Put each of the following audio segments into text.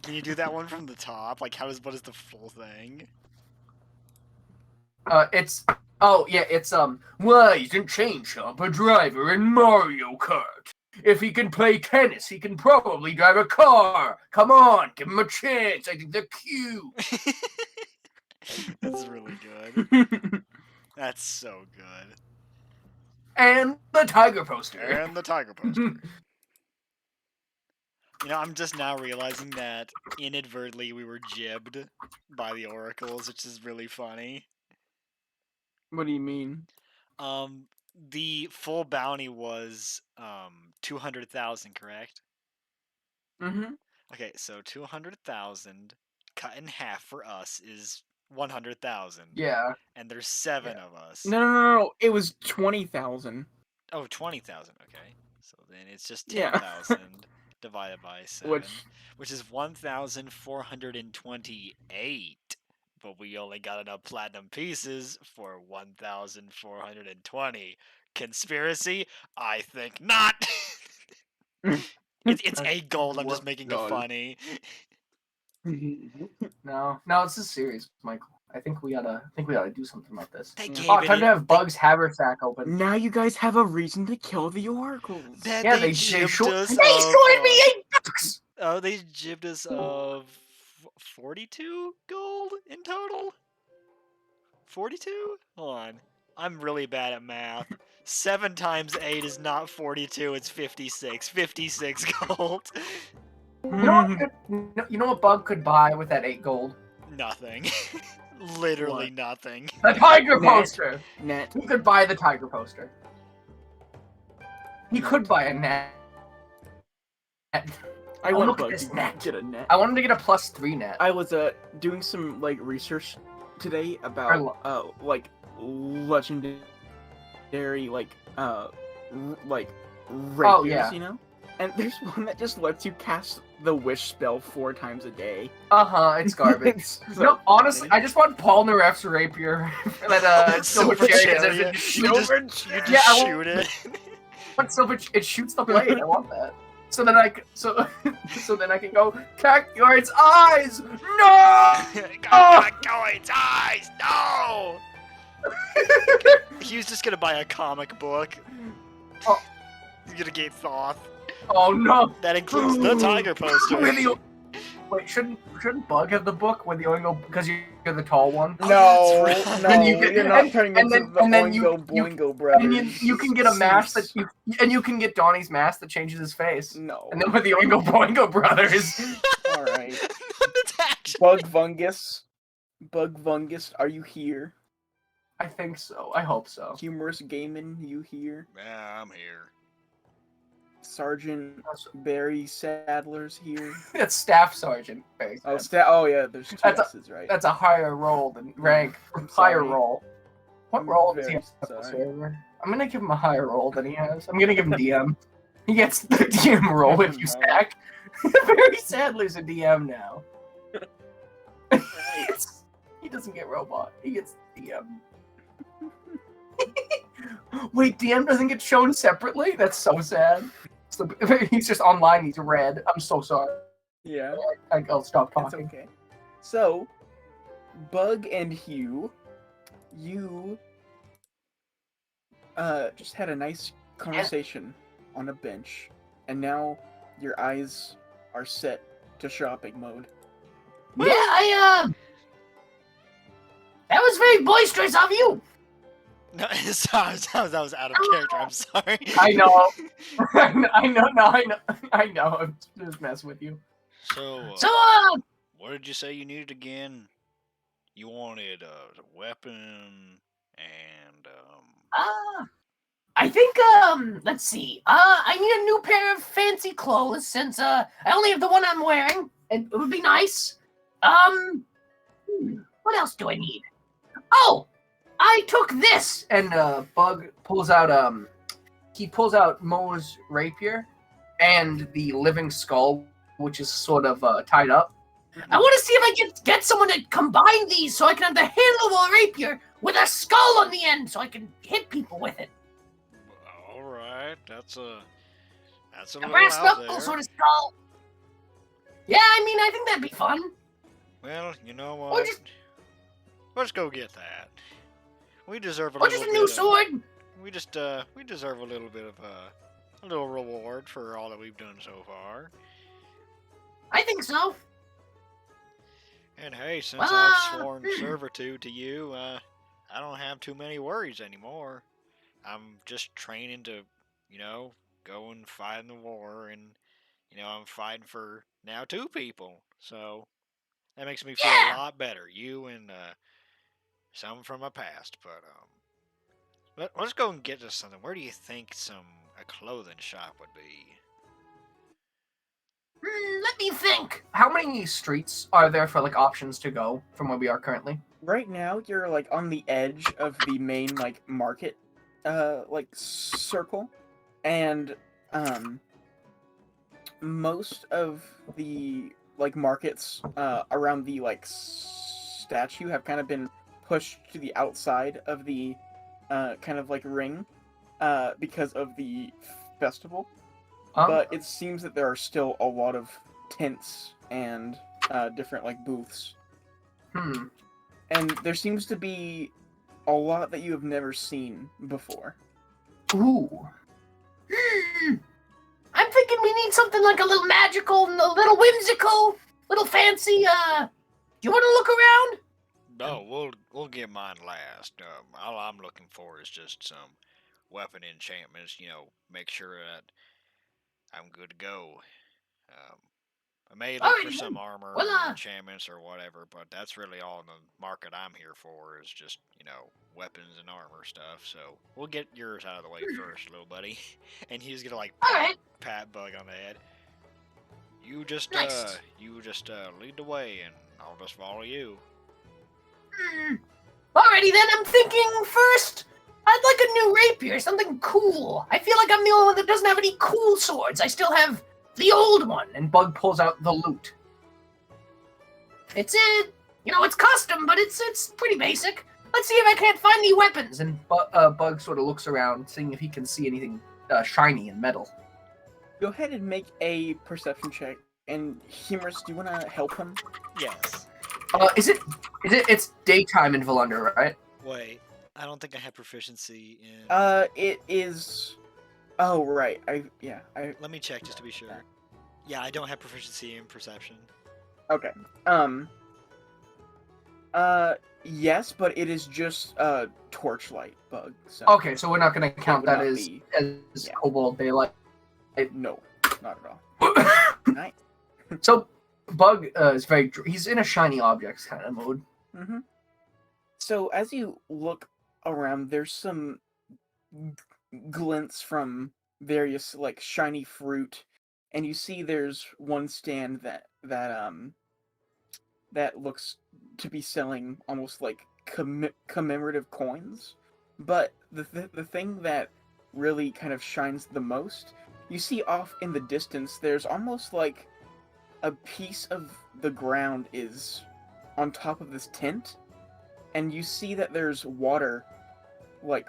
Can you do that one from the top? Like, what is the full thing? It's wise and chain shop a driver in Mario Kart. If he can play tennis, he can probably drive a car. Come on, give him a chance. I think they're cute. That's really good. That's so good. And the tiger poster. And the tiger poster. You know, I'm just now realizing that inadvertently we were jibbed by the oracles, which is really funny. What do you mean? The full bounty was 200,000, correct? Mm-hmm. Okay, so 200,000 cut in half for us is 100,000. Yeah. And there's 7 of us. No. It was 20,000. Oh, 20,000. Okay. So then it's just Yeah. 10,000 divided by 7, which is 1,428. But we only got enough platinum pieces for 1,420. Conspiracy? I think not. It's 8 gold. I'm just making it funny. No, this is serious, Michael. I think we oughta do something about this. They gave time to have Bug's haversack open. Now you guys have a reason to kill the oracles. They jibbed us. They shorted me $8. Oh, they jibbed us of 42 gold in total. 42? Hold on. I'm really bad at math. 7 times 8 is not 42, it's 56. 56 gold. You know what Bug could buy with that 8 gold? Nothing. Literally nothing. The tiger poster! Net. He could buy the tiger poster. He could buy a net. I want Bug to get a net. I want him to get a +3 net. I was doing some research today about legendary rapiers, you know? And there's one that just lets you cast the wish spell 4 times a day. It's garbage. No, honestly, I just want Paul Naref's rapier. Silver chariot. You just shoot it. But it shoots the blade. I want that. So then I can go Cactuart's eyes. No! Cactuart's eyes. No! He was just gonna buy a comic book. Oh. He's gonna get Thoth. Oh no! That includes the tiger poster. Wait, shouldn't Bug have the book with the Oingo because you're the tall one? No, right. no, you're not turning into the Oingo Boingo brothers. And you can get a mask you can get Donnie's mask that changes his face. No. And then with the Oingo Boingo brothers. All right. Bug Fungus, are you here? I think so. I hope so. Humorous Gaiman, you here? Yeah, I'm here. Sergeant Barry Sadler's here. That's Staff Sergeant Barry. Oh yeah, there's 2 S's, right? That's a higher roll than rank. Higher roll. What roll does he have? I'm gonna give him a higher roll than he has. I'm gonna give him DM. He gets the DM roll if you stack. Barry Sadler's a DM now. He doesn't get robot. He gets DM. Wait, DM doesn't get shown separately? That's so sad. So, he's just online, he's red. I'm so sorry. Yeah. I'll stop talking. That's okay. So, Bug and Hugh, you just had a nice conversation on a bench, and now your eyes are set to shopping mode. Yeah, that was very boisterous of you! No, that was out of character. I'm sorry. I know. I know. I'm just messing with you. So, what did you say you needed again? You wanted a weapon and I think let's see. I need a new pair of fancy clothes since I only have the one I'm wearing. It would be nice. What else do I need? Oh, I took this. And Bug pulls out Mo's rapier and the living skull, which is sort of tied up. I want to see if I can get someone to combine these so I can have the handle of a rapier with a skull on the end so I can hit people with it. All right, that's a brass knuckle sort of skull. Yeah, I mean, I think that'd be fun. Well, you know Or what? just, Let's go get that. We deserve a or just little a new bit of. sword. We deserve a little bit of a little reward for all that we've done so far. I think so. And hey, since Well, I've sworn servitude to you, I don't have too many worries anymore. I'm just training to, you know, go and fight in the war, and I'm fighting for now 2 people. So that makes me feel a yeah. lot better. You and some from my past, but let's go and get to something. Where do you think a clothing shop would be? Let me think. How many streets are there for like options to go from where we are currently? Right now, you're like on the edge of the main like market, like circle, and most of the like markets around the like statue have kind of been pushed to the outside of the kind of like ring because of the festival. But it seems that there are still a lot of tents and different like booths. And there seems to be a lot that you have never seen before. Ooh. I'm thinking we need something like a little magical, and a little whimsical, little fancy. Do you want to look around? No, we'll get mine last. All I'm looking for is just some weapon enchantments. Make sure that I'm good to go. Um, I may look for Alrighty some then. armor Well, or enchantments or whatever, but that's really all the market I'm here for is just, weapons and armor stuff. So we'll get yours out of the way first, little buddy. And he's gonna like all right. pat Bug on the head. You just Nice. lead the way, and I'll just follow you. Alrighty then. I'm thinking first. I'd like a new rapier, something cool. I feel like I'm the only one that doesn't have any cool swords. I still have the old one. And Bug pulls out the loot. It's it's custom, but it's pretty basic. Let's see if I can't find any weapons. And Bug sort of looks around, seeing if he can see anything shiny and metal. Go ahead and make a perception check. And Humorous, do you want to help him? Yes. It's daytime in Volunder, right? Wait, I don't think I have proficiency in. It is. Oh right. Let me check just to be sure. Yeah, I don't have proficiency in perception. Okay. Yes, but it is just torchlight Bug. So Okay, so we're not going to count would that not as be- as yeah. Cobalt Daylight. No, not at all. Nice. So Bug is he's in a shiny objects kind of mode. Mm-hmm. So as you look around, there's some glints from various like shiny fruit, and you see there's one stand that looks to be selling almost like commemorative coins. But the thing that really kind of shines the most, you see off in the distance, there's almost like a piece of the ground is on top of this tent, and you see that there's water like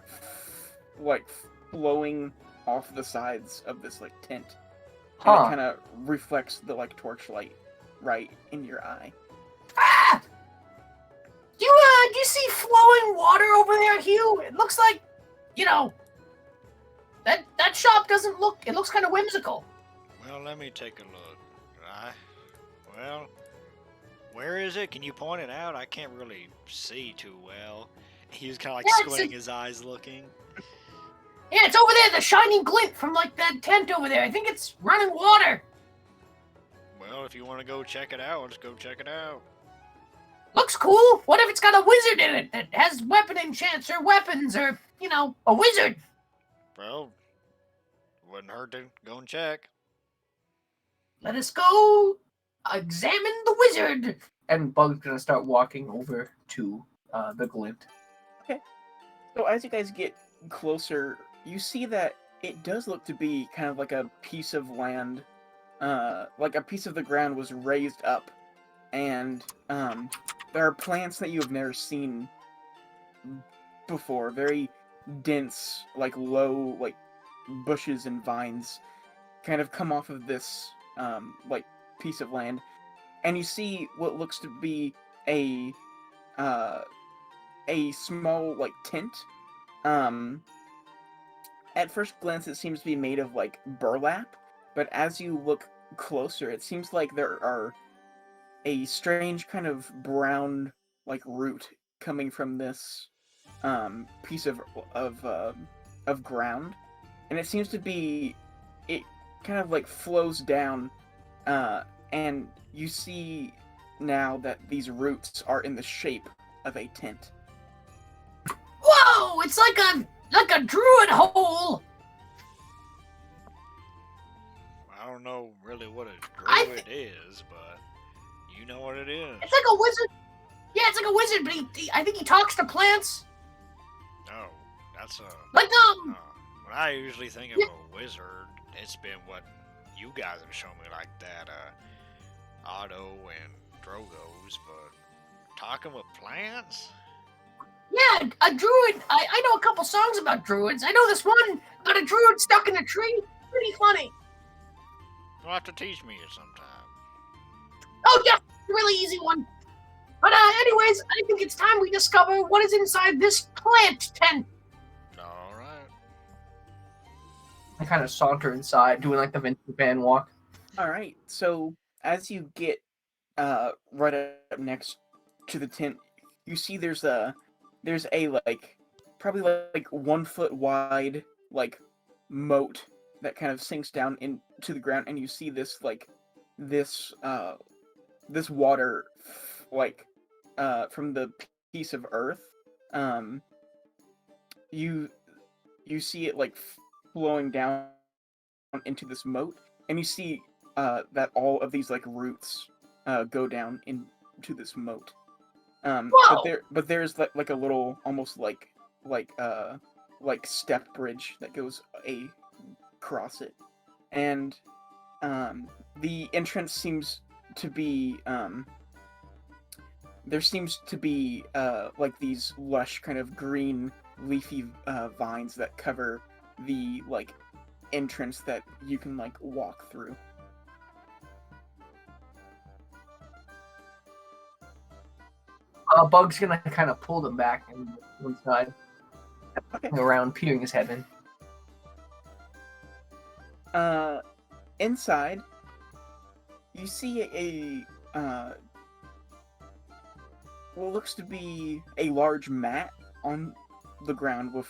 flowing off the sides of this like tent, and it kind of reflects the like torchlight right in your eye. Ah! Do you see flowing water over there, Hugh? It looks like, that shop doesn't look. It looks kind of whimsical. Well, let me take a look. Well, where is it? Can you point it out? I can't really see too well. He was kind of like squinting his eyes looking. Yeah, it's over there, the shining glint from like that tent over there. I think it's running water. Well, if you want to go check it out, let's go check it out. Looks cool. What if it's got a wizard in it that has weapon enchants or weapons or, a wizard? Well, wouldn't hurt to go and check. Let us go examine the wizard. And Bug's gonna start walking over to the glint. Okay. So as you guys get closer, you see that it does look to be kind of like a piece of land, like a piece of the ground was raised up, and there are plants that you have never seen before, very dense, like low, like bushes and vines kind of come off of this like piece of land, and you see what looks to be a small like tent. At first glance, it seems to be made of like burlap, but as you look closer, it seems like there are a strange kind of brown like root coming from this piece of ground, and it seems to be it kind of like flows down, and you see now that these roots are in the shape of a tent. Whoa! It's like a druid hole. I don't know really what a I druid is, but you know what it is. It's like a wizard. Yeah, it's like a wizard, but I think he talks to plants. No, that's a... Like when I usually think of a wizard, it's been what you guys have shown me, like that Otto and Drogo's, but talking with plants? Yeah, a druid. I know a couple songs about druids. I know this one about a druid stuck in a tree. Pretty funny. You'll have to teach me it sometime. Oh, yeah, really easy one. But anyways, I think it's time we discover what is inside this plant tent. Alright. I kind of saunter inside, doing like the Vincent Van walk. All right. So as you get right up next to the tent, you see there's a like probably like 1 foot wide like moat that kind of sinks down into the ground, and you see this like this water like from the piece of earth. You see it like flowing down into this moat, and you see that all of these like roots go down into this moat. But there's like a little almost like step bridge that goes across it, and the entrance seems to be there seems to be like these lush kind of green leafy vines that cover the like entrance that you can like walk through. Bug's gonna kind of pull them back and one side, Okay. around, peering his head in. Inside, you see what looks to be a large mat on the ground with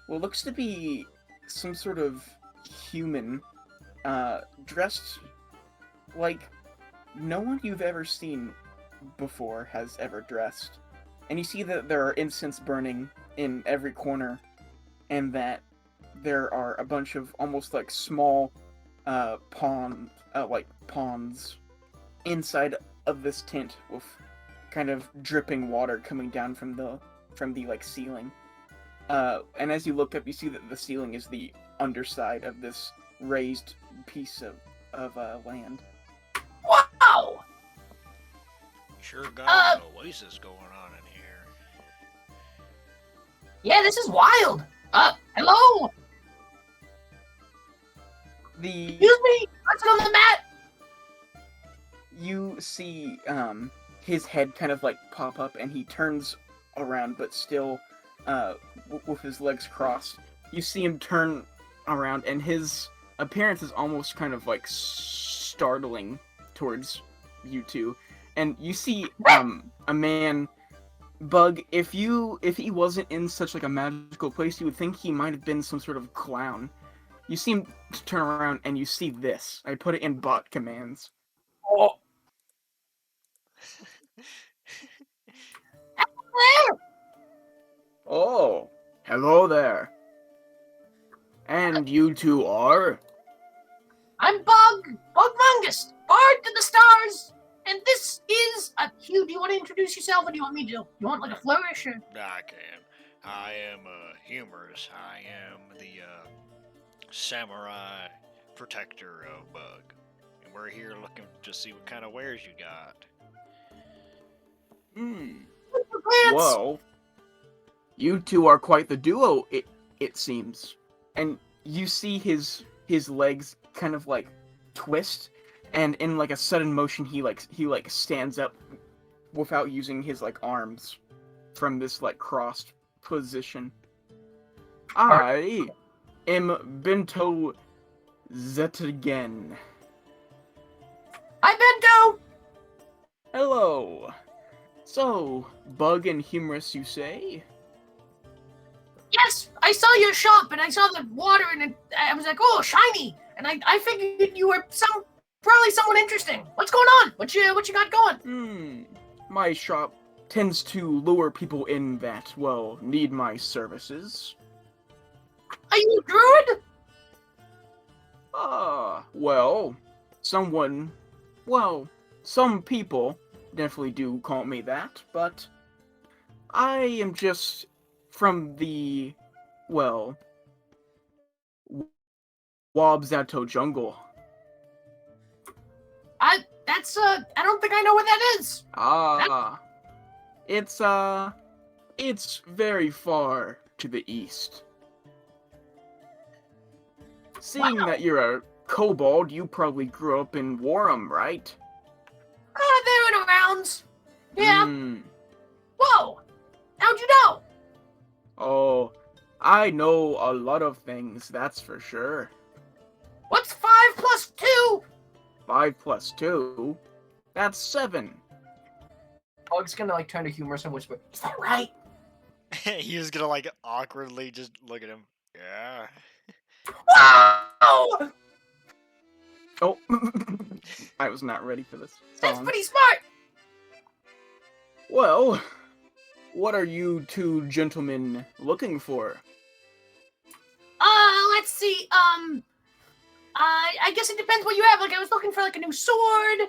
what looks to be some sort of human, dressed like no one you've ever seen before has ever dressed. And you see that there are incense burning in every corner, and that there are a bunch of almost like small ponds inside of this tent with kind of dripping water coming down from the like ceiling. And as you look up, you see that the ceiling is the underside of this raised piece of land. Wow! Sure got an oasis going on in here. Yeah, this is wild. Hello? Excuse me? What's on the mat? You see his head kind of like pop up, and he turns around, but still with his legs crossed. You see him turn around, and his appearance is almost kind of like startling towards you two. And you see a man, Bug. If he wasn't in such like a magical place, you would think he might have been some sort of clown. You see him turn around, and you see this. I put it in bot commands. Oh, There! Oh, hello there. And you two are? I'm Bug Mungus, Bard to the Stars, and this is Hugh. Do you want to introduce yourself, or do you want me to? You want like a flourish? Or? I can. I am humorous. I am the samurai protector of Bug. And we're here looking to see what kind of wares you got. Well, you two are quite the duo, it seems. And you see his legs kind of like twist, and in like a sudden motion, he stands up without using his like arms from this like crossed position. I am Bento Zetagen. Hi, Bento! Hello. So, bug and humorous, you say? Yes, I saw your shop and I saw the water and I was like, oh, shiny! And I figured you were probably someone interesting. What's going on? What you got going? My shop tends to lure people in that, well, need my services. Are you a druid? Well, some people definitely do call me that, but I am just from the, well, Wabzato jungle. I don't think I know what that is. It's very far to the east. Seeing that you're a kobold, you probably grew up in Warham, right? They're in arounds. Yeah. Whoa! How'd you know? Oh, I know a lot of things, that's for sure. What's 5 plus 2? 5 plus 2? That's 7. Bug's gonna like turn to humorous and whisper, Is that right? He was gonna like awkwardly just look at him. Yeah. Wow! Oh, I was not ready for this song. That's pretty smart. Well, what are you two gentlemen looking for? Let's see. I guess it depends what you have. Like, I was looking for like a new sword.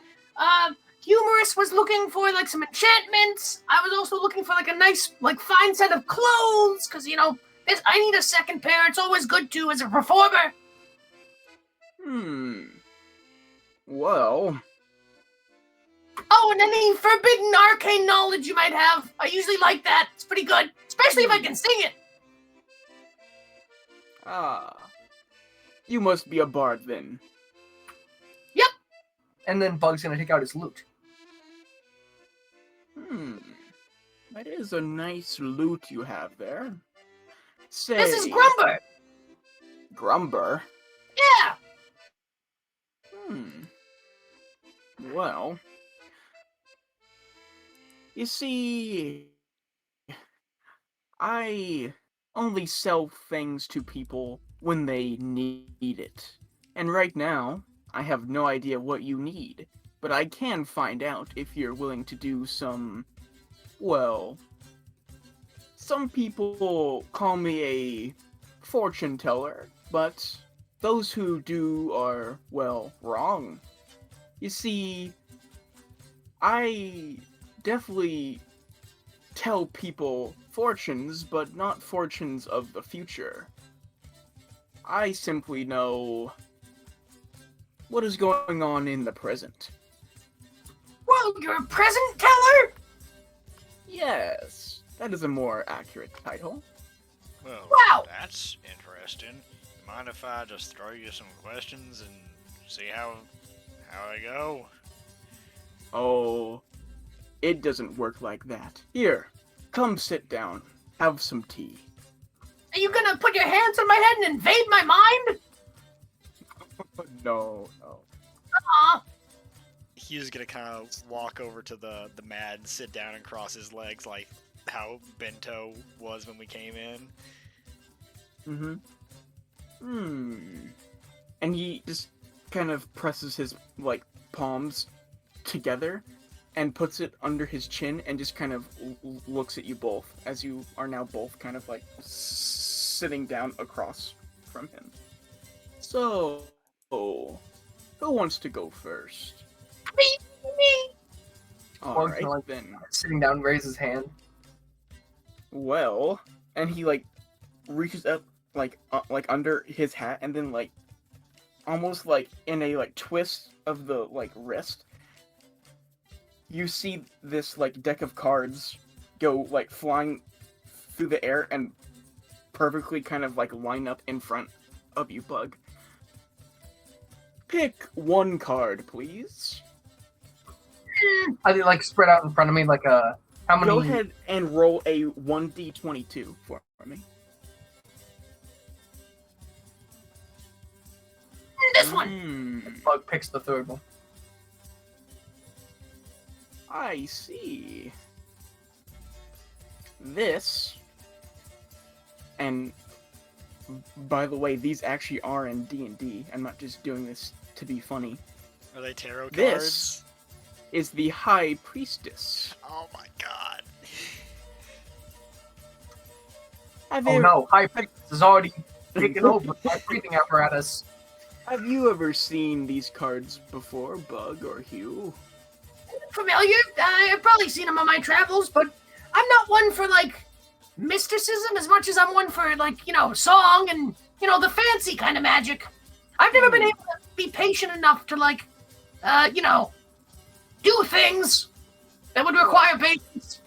Humorous was looking for like some enchantments. I was also looking for like a nice, like, fine set of clothes, because I need a second pair. It's always good to as a performer. Well. Oh, and any forbidden arcane knowledge you might have. I usually like that. It's pretty good, especially if I can sing it. You must be a bard then. Yep. and then Bug's gonna take out his loot. That is a nice loot you have there. Say, This is Grumber. Grumber? Yeah. Well, you see, I only sell things to people when they need it. And right now, I have no idea what you need, but I can find out if you're willing to do some, well, some people call me a fortune teller, but those who do are, well, wrong. You see, I definitely tell people fortunes, but not fortunes of the future. I simply know what is going on in the present. Well, you're a present teller? Yes, that is a more accurate title. Well, Wow. that's interesting. Mind if I just throw you some questions and see how I go? Oh, it doesn't work like that. Here, come sit down. Have some tea. Are you gonna put your hands on my head and invade my mind? No. Aw. He's gonna kind of walk over to the mat and sit down and cross his legs like how Bento was when we came in. And he just kind of presses his, like, palms together and puts it under his chin and just kind of looks at you both as you are now both kind of, like, sitting down across from him. So, who wants to go first? Me. Alright, like, then. Sitting down, raise his hand. Well, and he, like, reaches up, like under his hat, and then, like, almost, like, in a, like, twist of the, like, wrist, you see this, like, deck of cards go, like, flying through the air and perfectly kind of, like, line up in front of you, Bug. Pick one card, please. Are they like spread out in front of me like a how many? Go ahead and roll a 1d22 for me. This one. Bug picks the third one. I see. This, and by the way, these actually are in D&D. I'm not just doing this to be funny. Are they tarot cards? This is the High Priestess. Oh my god. Oh no, High Priestess is already taken over my breathing apparatus. Have you ever seen these cards before, Bug or Hugh? Familiar? I've probably seen them on my travels, but I'm not one for, like, mysticism as much as I'm one for, like, song and, the fancy kind of magic. I've never been able to be patient enough to, like, do things that would require patience.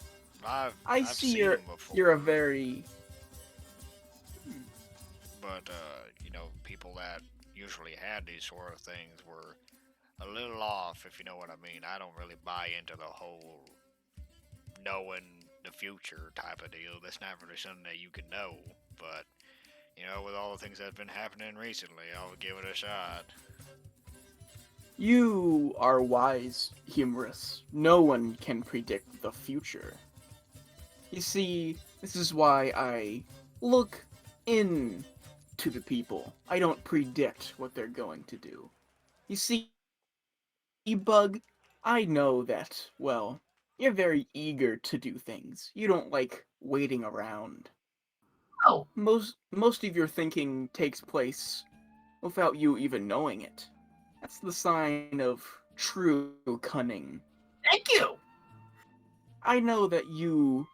I've see seen you're them before. you're a very But, people that usually had these sort of things were a little off, if you know what I mean. I don't really buy into the whole knowing the future type of deal. That's not really something that you can know. But, with all the things that have been happening recently, I'll give it a shot. You are wise, Humorous. No one can predict the future. You see, this is why I look in to the people. I don't predict what they're going to do. You see, Bug, I know that, well, you're very eager to do things. You don't like waiting around. Oh. Most of your thinking takes place without you even knowing it. That's the sign of true cunning. Thank you. I know that you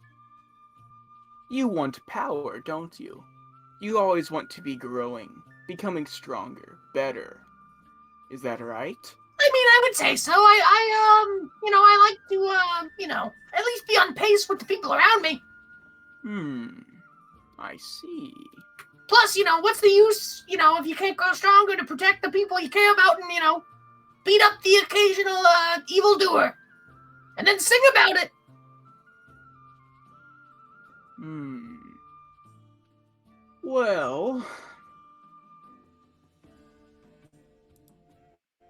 want power, don't you? You always want to be growing, becoming stronger, better. Is that right? I mean, I would say so. I like to, at least be on pace with the people around me. I see. Plus, what's the use, if you can't grow stronger to protect the people you care about and, beat up the occasional, evildoer. And then sing about it. Well,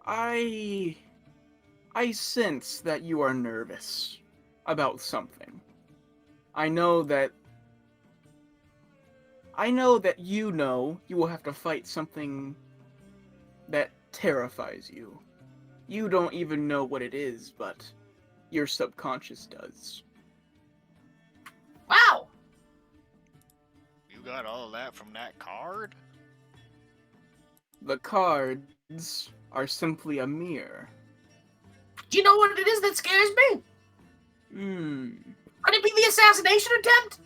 I sense that you are nervous about something. I know that you will have to fight something that terrifies you. You don't even know what it is, but your subconscious does. Wow. You got all of that from that card? The cards are simply a mirror. Do you know what it is that scares me? Could it be the assassination attempt?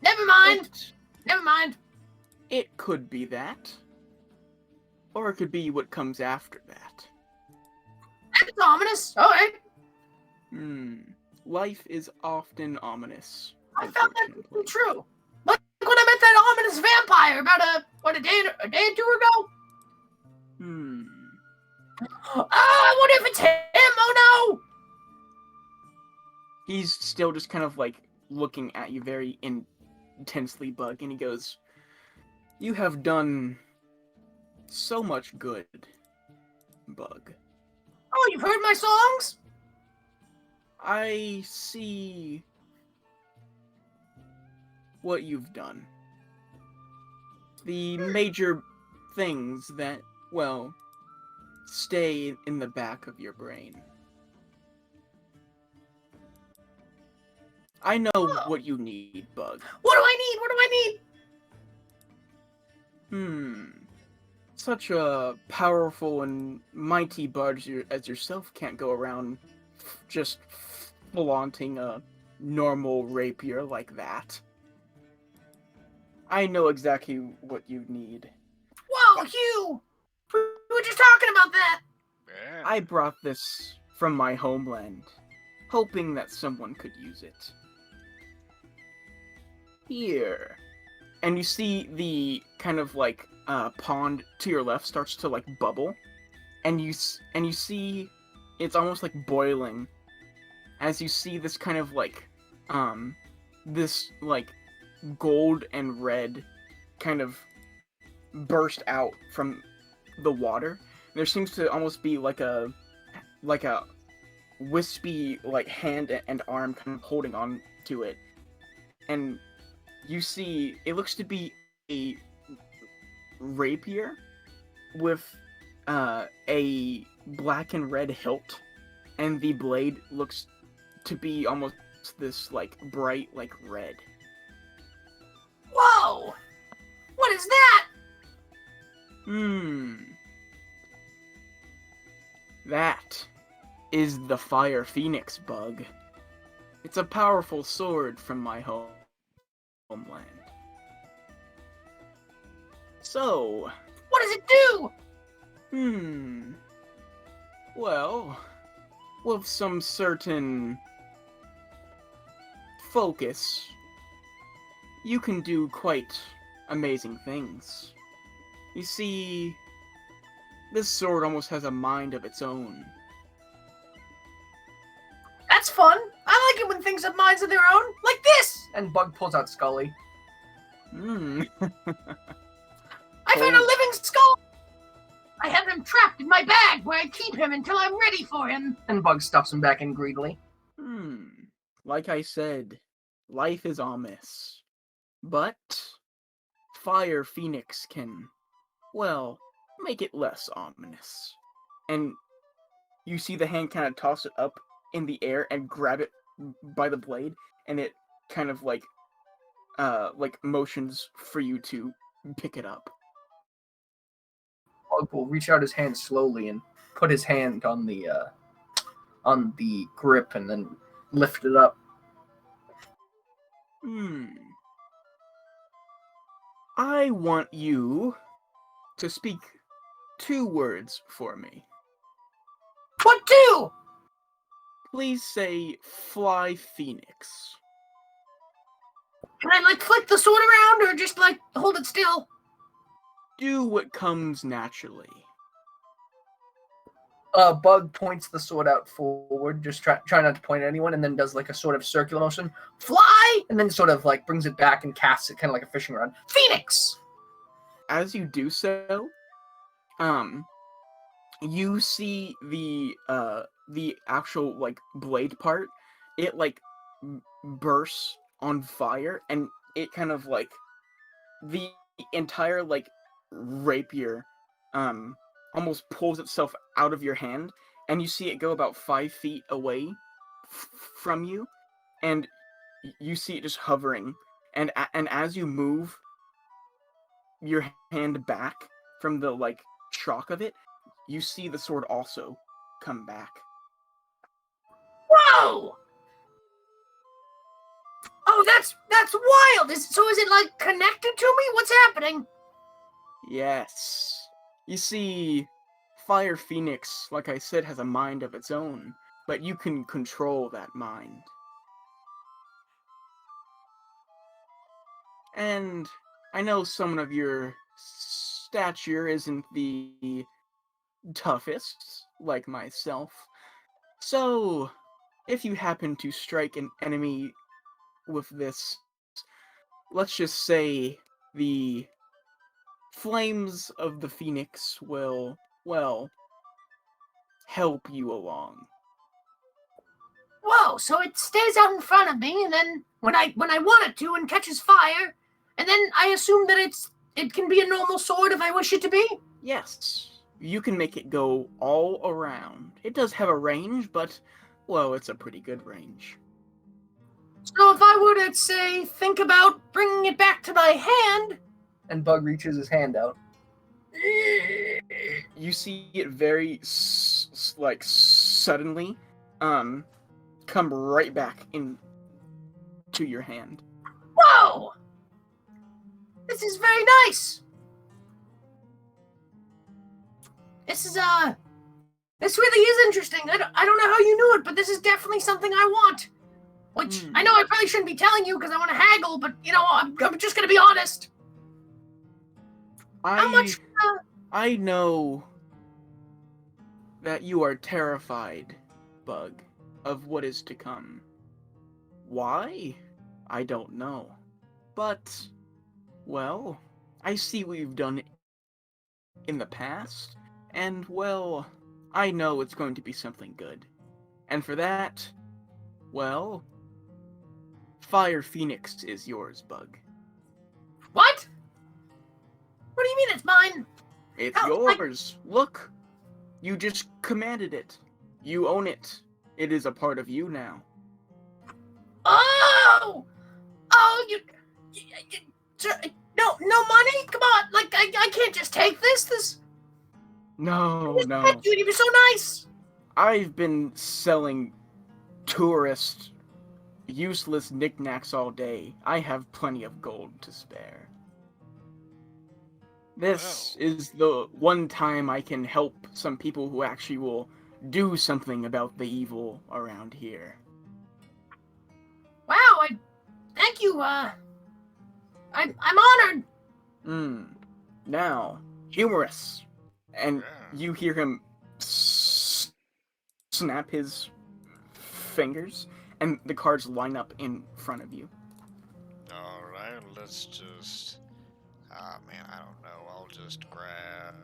Never mind. It could be that. Or it could be what comes after that. That's ominous. All right. Life is often ominous. I found that to be true. Like when I met that ominous vampire about a day or two ago. I wonder if it's him. Oh no! He's still just kind of like looking at you very intensely, Bug, and he goes, "You have done so much good, Bug. Oh, you've heard my songs? I see what you've done. The major things that, well, stay in the back of your brain. I know what you need, Bug. What do I need? Such a powerful and mighty bard as yourself can't go around just flaunting a normal rapier like that. I know exactly what you need. Whoa, Hugh! We were just talking about that. Yeah. I brought this from my homeland, hoping that someone could use it. Here. and you see the kind of like pond to your left starts to like bubble, and you see it's almost like boiling as you see this kind of like this like gold and red kind of burst out from the water. There seems to almost be like a wispy like hand and arm kind of holding on to it, and you see it looks to be a rapier with a black and red hilt, and the blade looks to be almost this like bright like red. Whoa! What is that? That is the Fire Phoenix bug. It's a powerful sword from my homeland. So, What does it do? Well, with some certain focus, you can do quite amazing things. You see, this sword almost has a mind of its own. That's fun. I like it when things have minds of their own, like this. And Bug pulls out Scully. I found a living skull. I have him trapped in my bag where I keep him until I'm ready for him. And Bug stuffs him back in greedily. Like I said, life is ominous. But Fire Phoenix can, well, make it less ominous. And you see the hand kind of toss it up in the air and grab it by the blade, and it kind of like motions for you to pick it up. Bug will reach out his hand slowly and put his hand on the grip and then lift it up. I want you to speak 2 words for me. What do? Please say Fly Phoenix. Can I like flick the sword around or just like hold it still? Do what comes naturally. Bug points the sword out forward, just try not to point at anyone, and then does like a sort of circular motion, fly, and then sort of like brings it back and casts it kind of like a fishing rod. Phoenix! As you do so, you see the actual like blade part, it like bursts on fire, and it kind of like the entire like rapier almost pulls itself out of your hand, and you see it go about 5 feet away from you, and you see it just hovering, and as you move your hand back from the like shock of it, you see the sword also come back. Whoa! Oh, that's wild. Is it like connected to me? What's happening? Yes. You see, Fire Phoenix, like I said, has a mind of its own, but you can control that mind. And I know someone of your stature isn't the toughest, like myself. So, if you happen to strike an enemy with this, let's just say the flames of the Phoenix will, well, help you along. Whoa, so it stays out in front of me, and then when I want it to and catches fire, and then I assume that it can be a normal sword if I wish it to be? Yes. You can make it go all around. It does have a range, but, well, it's a pretty good range. So if I were to, say, think about bringing it back to my hand... And Bug reaches his hand out. You see it very, suddenly, come right back into your hand. Whoa! This is very nice! This really is interesting. I don't know how you knew it, but this is definitely something I want. Which Hmm. I know I probably shouldn't be telling you because I want to haggle, but you know I'm just gonna be honest. How much? I know that you are terrified, Bug, of what is to come. Why? I don't know. But, well, I see what you've done in the past, and, well, I know it's going to be something good. And for that, well, Fire Phoenix is yours, Bug. What? What do you mean it's mine? It's How? yours. Look, you just commanded it. You own it. It is a part of you now. Oh! Oh, no money? Come on, like I can't just take this. This. No, no. Thank you. You're so nice. I've been selling tourist useless knickknacks all day. I have plenty of gold to spare. This is the one time I can help some people who actually will do something about the evil around here. Wow, thank you. I'm honored. Now, humorous. And Yeah. you hear him snap his fingers, and the cards line up in front of you. Alright, let's just... Ah, man, I don't know. I'll just grab...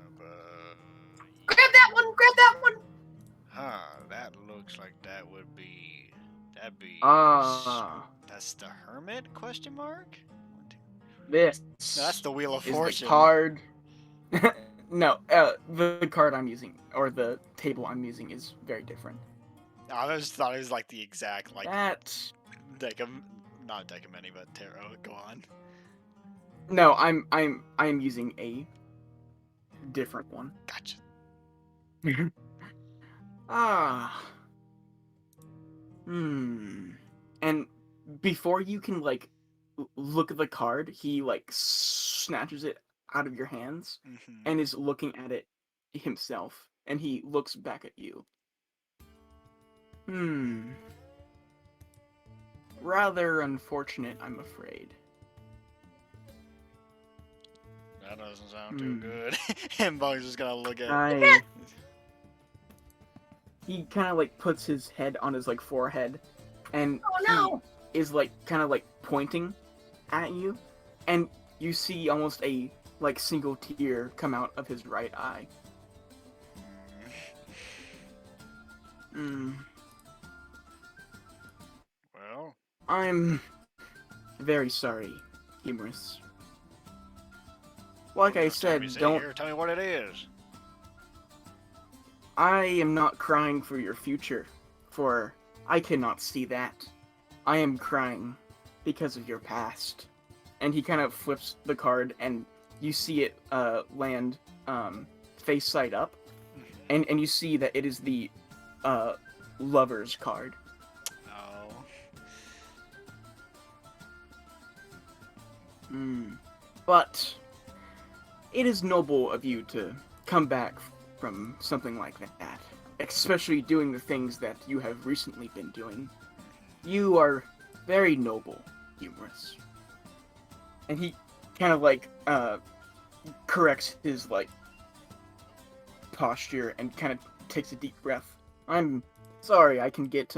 Grab that one. Grab that one. Huh, that looks like that would be... That'd be... That's the Hermit, question mark? One, two. This No, that's the Wheel of is Fortune. the card. No, the card I'm using, or the table I'm using, is very different. I just thought it was like the exact, like, That... not Decamany, but Tarot. Go on. No, I'm using a different one. Gotcha. Ah. And before you can, like, look at the card, he, like, snatches it out of your hands and is looking at it himself. And he looks back at you. Rather unfortunate, I'm afraid. That doesn't sound too good. And Bug's just gonna look at He kind of, like, puts his head on his, like, forehead, and no. he is, like, kind of, like, pointing at you, and you see almost a, like, single tear come out of his right eye. Well, I'm very sorry, Humorous. Like I said, don't... Here, tell me what it is. I am not crying for your future, for I cannot see that. I am crying because of your past. And he kind of flips the card, and you see it land face side up, and you see that it is the Lover's card. But it is noble of you to come back from something like that, especially doing the things that you have recently been doing. You are very noble, Humorous. And he kind of, like, corrects his, like, posture and kind of takes a deep breath. I'm sorry, I can get,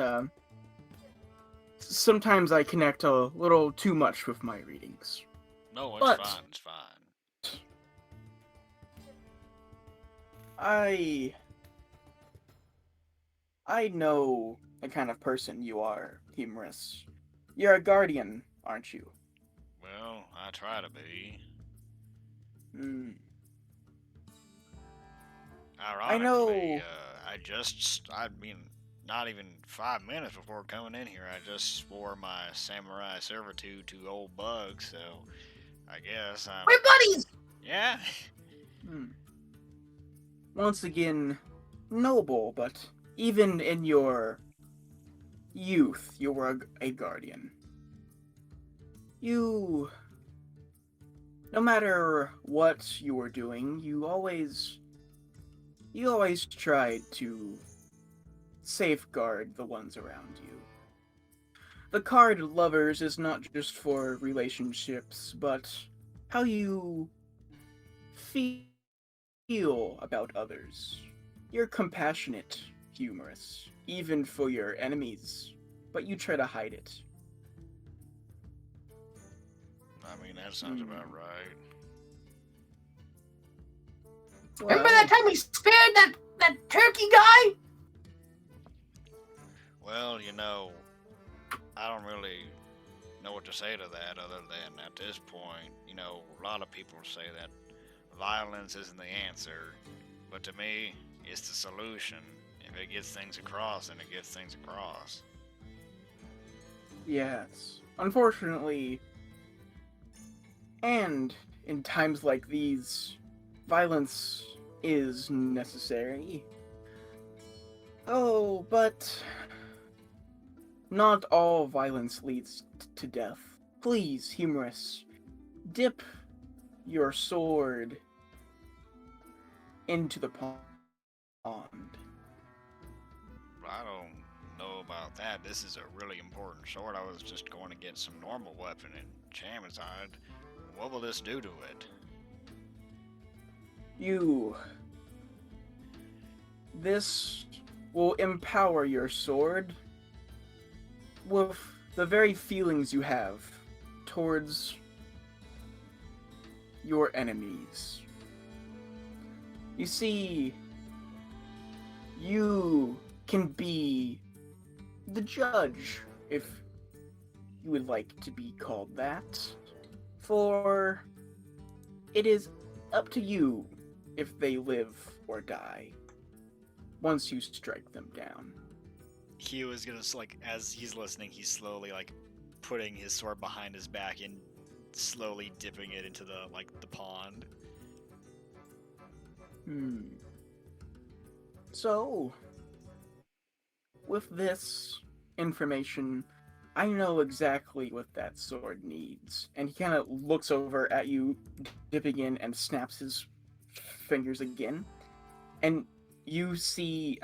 sometimes I connect a little too much with my readings. No, it's fine, it's fine. I know the kind of person you are, Humorous. You're a guardian, aren't you? Well, I try to be. Ironically, I know. I mean, not even 5 minutes before coming in here, I just swore my samurai servitude to old Bug, so I guess I'm... We're buddies! Yeah. Once again, noble, but even in your youth, you were a guardian. You... No matter what you were doing, you always tried to safeguard the ones around you. the card lovers is not just for relationships, but how you feel about others. You're compassionate, humorous, even for your enemies, but you try to hide it. I mean, that sounds about right. Remember that time we spared that turkey guy? Well, I don't really know what to say to that other than at this point, a lot of people say that violence isn't the answer, but to me, it's the solution. If it gets things across, then it gets things across. Yes. Unfortunately, and in times like these, violence is necessary. Oh, but not all violence leads to death. Please, humorous, dip your sword into the pond. I don't know about that. This is a really important sword. I was just going to get some normal weapon in Chamazide. What will this do to it? This will empower your sword with the very feelings you have towards your enemies. You see, you can be the judge, if you would like to be called that, for it is up to you if they live or die once you strike them down. Hugh is gonna, as he's listening, he's slowly, putting his sword behind his back and slowly dipping it into the pond. So, with this information, I know exactly what that sword needs. And he kind of looks over at you, dipping in, and snaps his fingers again. And you see,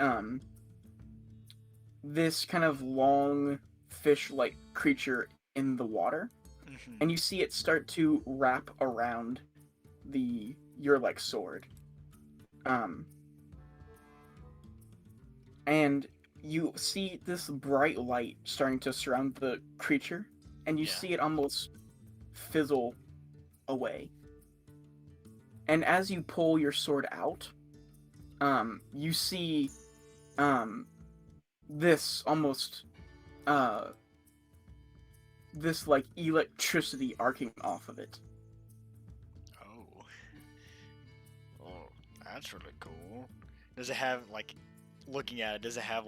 this kind of long fish-like creature in the water. Mm-hmm. And you see it start to wrap around your sword. And you see this bright light starting to surround the creature, and you see it almost fizzle away. And as you pull your sword out, you see this almost this electricity arcing off of it. Oh. Oh, that's really cool. Does it have, looking at it, does it have,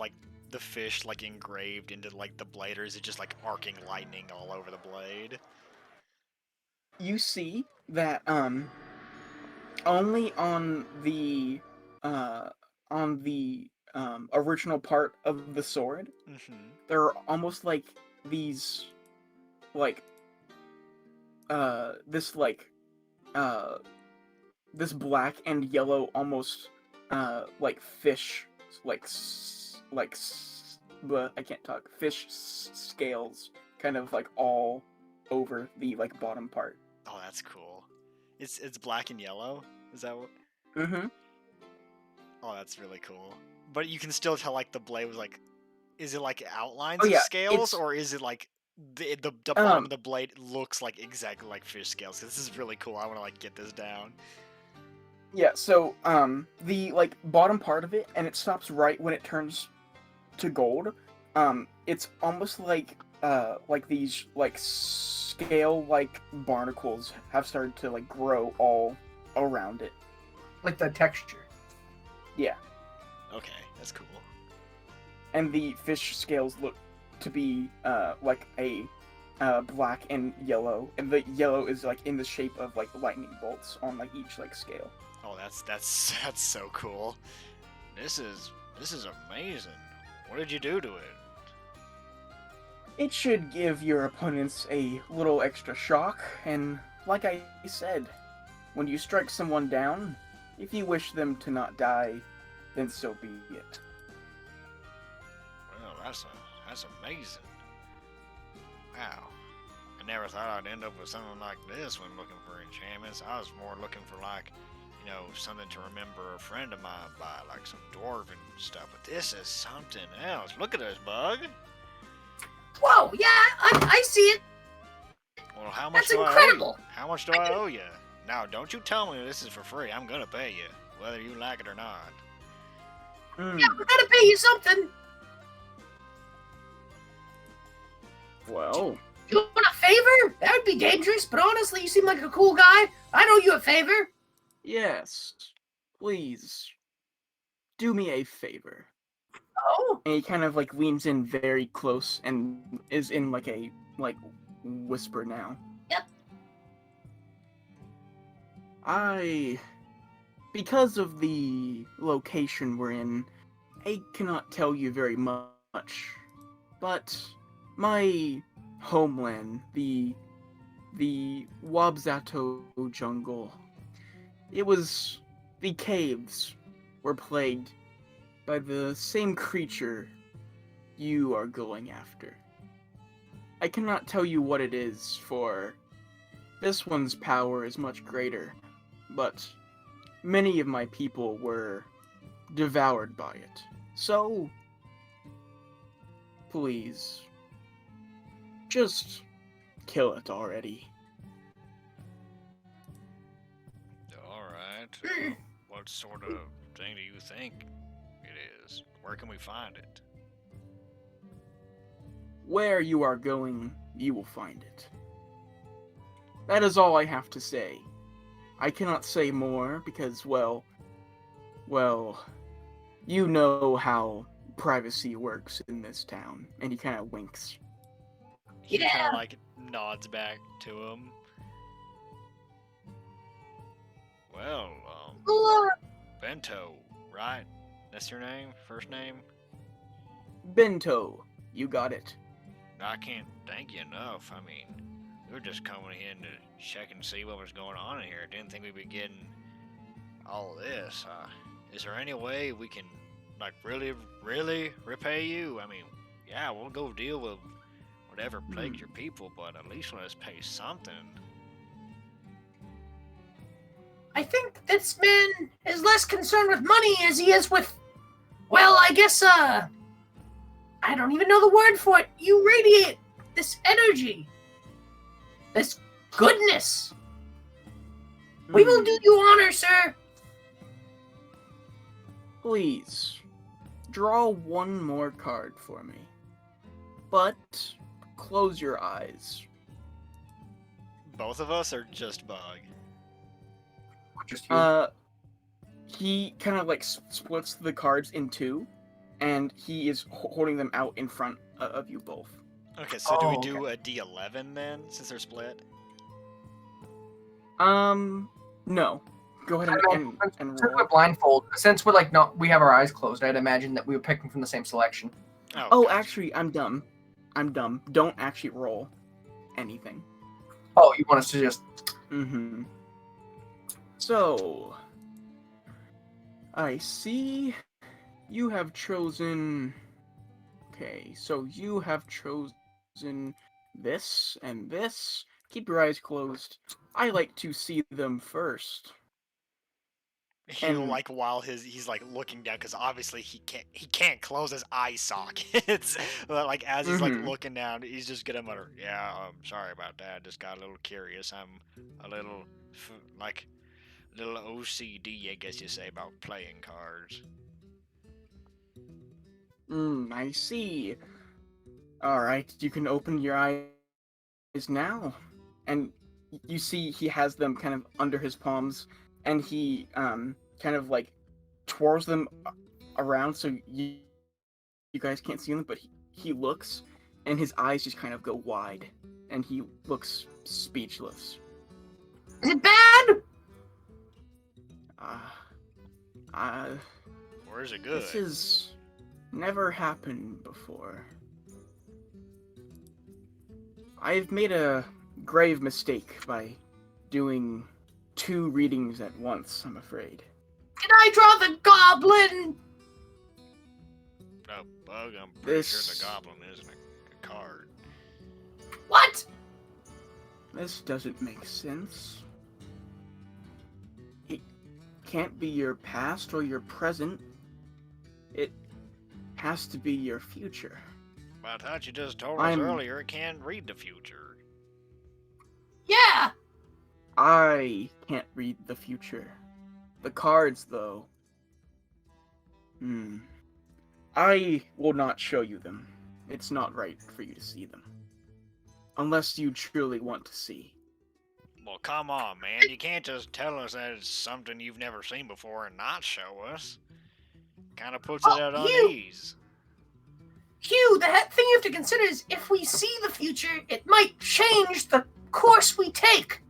the fish, engraved into, the blade, or is it just, arcing lightning all over the blade? You see that, only on the original part of the sword, there are almost these, this black and yellow almost fish but I can't talk, fish scales kind of all over the bottom part. Oh, that's cool. It's black and yellow. Is that what? Mm-hmm. Oh, that's really cool. But you can still tell the blade was is it outlines Oh, of yeah, scales, or is it the bottom of the blade looks exactly like fish scales? 'Cause this is really cool. I want to get this down. Yeah, so the bottom part of it, and it stops right when it turns to gold. It's almost like these scale barnacles have started to like grow all around it. Like the texture. Yeah. Okay, that's cool. And the fish scales look to be like a black and yellow, and the yellow is like in the shape of like lightning bolts on like each like scale. Oh, that's so cool. This is amazing. What did you do to it? It should give your opponents a little extra shock, and like I said, when you strike someone down, if you wish them to not die, then so be it. Well, that's amazing. Wow. I never thought I'd end up with something like this when looking for enchantments. I was more looking for, like, something to remember a friend of mine by, like some dwarven stuff. But this is something else. Look at this, Bug. Whoa, yeah, I see it. Well, how much That's do incredible. I owe you? How much do I owe you? Now, don't you tell me this is for free. I'm gonna pay you, whether you like it or not. Yeah, we gotta pay you something. Well, You want a favor? That would be dangerous, but honestly, you seem like a cool guy. I know you a favor. yes. Please, do me a favor. Oh? And he kind of like leans in very close and is in like a whisper now. Yep. Because of the location we're in, I cannot tell you very much. But my homeland, the Wabzato jungle, the caves were plagued by the same creature you are going after. I cannot tell you what it is, for this one's power is much greater, but many of my people were devoured by it. So, please, just kill it already. Alright. What sort of thing do you think it is? Where can we find it? Where you are going, you will find it. That is all I have to say. I cannot say more because, well, you know how privacy works in this town. And he kind of winks. He kind Yeah. of like nods back to him. Well, Bento, right? That's your name? First name? Bento, you got it. I can't thank you enough. I mean, we were just coming in to check and see what was going on in here. Didn't think we'd be getting all of this. Is there any way we can, like, really repay you? I mean, yeah, we'll go deal with whatever plagued your people, but at least let us pay something. I think this man is less concerned with money as he is with, well, I guess, I don't even know the word for it. You radiate this energy, this goodness. We will do you honor, sir. Please, draw one more card for me. But close your eyes. Both of us, or just Bug? Just you. He kind of like splits the cards in two, and he is holding them out in front of you both. Okay, so do we Oh, do a D11 then, since they're split? No. Go ahead and Since roll. we're blindfold, since we're like not, we have our eyes closed. I'd imagine that we were picking from the same selection. Oh, gotcha. actually, I'm dumb. Don't actually roll anything. Oh, you want us to just? Mm-hmm. So, I see you have chosen... Okay, so you have chosen this and this. Keep your eyes closed. I like to see them first. He'll And- like while he's like looking down, because obviously he can't close his eye sockets. But like as he's like looking down, he's just gonna mutter, "Yeah, sorry about that. Just got a little curious. I'm a little little OCD, I guess you say, about playing cards." I see. Alright, you can open your eyes now. And you see he has them kind of under his palms, and he kind of like twirls them around so you guys can't see them, but he looks, and his eyes just kind of go wide, and he looks speechless. Is it bad? Or is it good? This has never happened before. I've made a grave mistake by doing 2 readings at once, I'm afraid. Can I draw the goblin? No, Bug, I'm pretty sure the goblin isn't a card. This doesn't make sense. It can't be your past or your present. It has to be your future. But I thought you just told us earlier it can't read the future. Yeah! I can't read the future. The cards, though. I will not show you them. It's not right for you to see them. Unless you truly want to see. Well, come on, man. You can't just tell us that it's something you've never seen before and not show us. Kind of puts it at unease. Hugh, the thing you have to consider is if we see the future, it might change the course we take.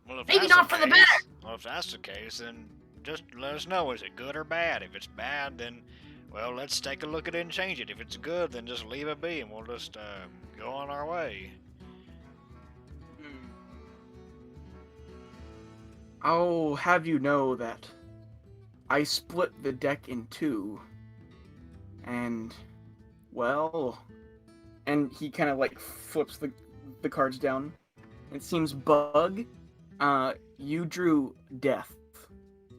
Well, if Maybe that's not the for the case- better. Well, if that's the case, then just let us know. Is it good or bad? If it's bad, then, well, let's take a look at it and change it. If it's good, then just leave it be and we'll just go on our way. I'll have you know that I split the deck in two. And, well... And he kind of, like, flips the cards down. It seems Bug, you drew Death.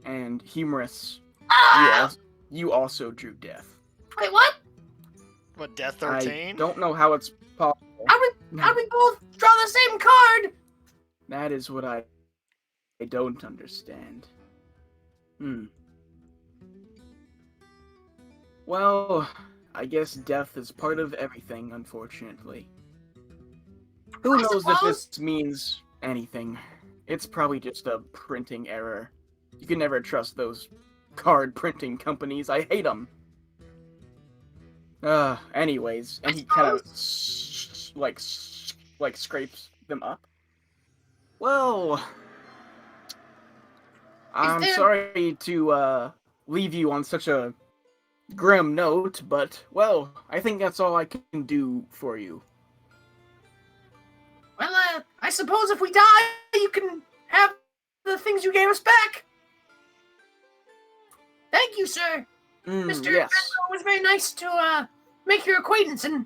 And Humorous, you also drew Death. Wait, what? What, Death 13? I don't know how it's possible. How we both draw the same card? That is what I don't understand. Well, I guess death is part of everything, unfortunately. Who knows if this means anything? It's probably just a printing error. You can never trust those card printing companies. I hate them. Anyways, and he kind of like scrapes them up. Well, I'm sorry to leave you on such a grim note, but well, I think that's all I can do for you. Well, I suppose if we die, you can have the things you gave us back. Thank you, sir. Mr. Yes. It was very nice to make your acquaintance, and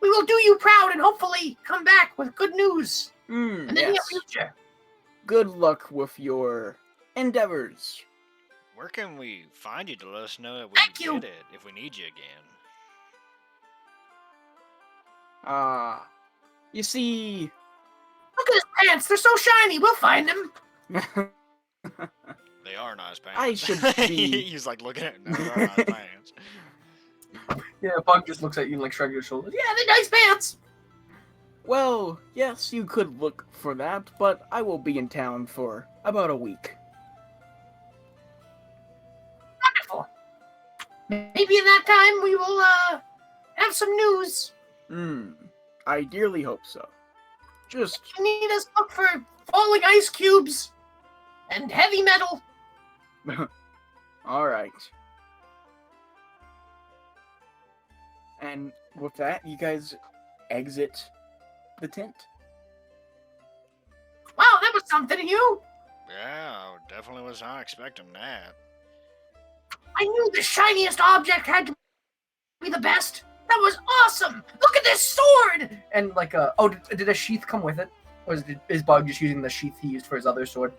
we will do you proud and hopefully come back with good news in the near future. Good luck with your endeavors. Where can we find you to let us know that we did it if we need you again? You see... Look at his pants, they're so shiny, we'll find them. They are nice pants. I should be... He's like looking at them. They are nice pants. Yeah, Bug just looks at you and like shrugs his shoulders. Yeah, they're nice pants. Well, yes, you could look for that, but I will be in town for about a week. Wonderful. Maybe in that time we will have some news. I dearly hope so. Just... You need us to look for falling ice cubes and heavy metal. Alright. And with that, you guys exit the tent. Wow, that was something to you. Yeah, I definitely was not expecting that. I knew the shiniest object had to be the best. That was awesome! Look at this sword! And like, did a sheath come with it? Or is Bug just using the sheath he used for his other sword?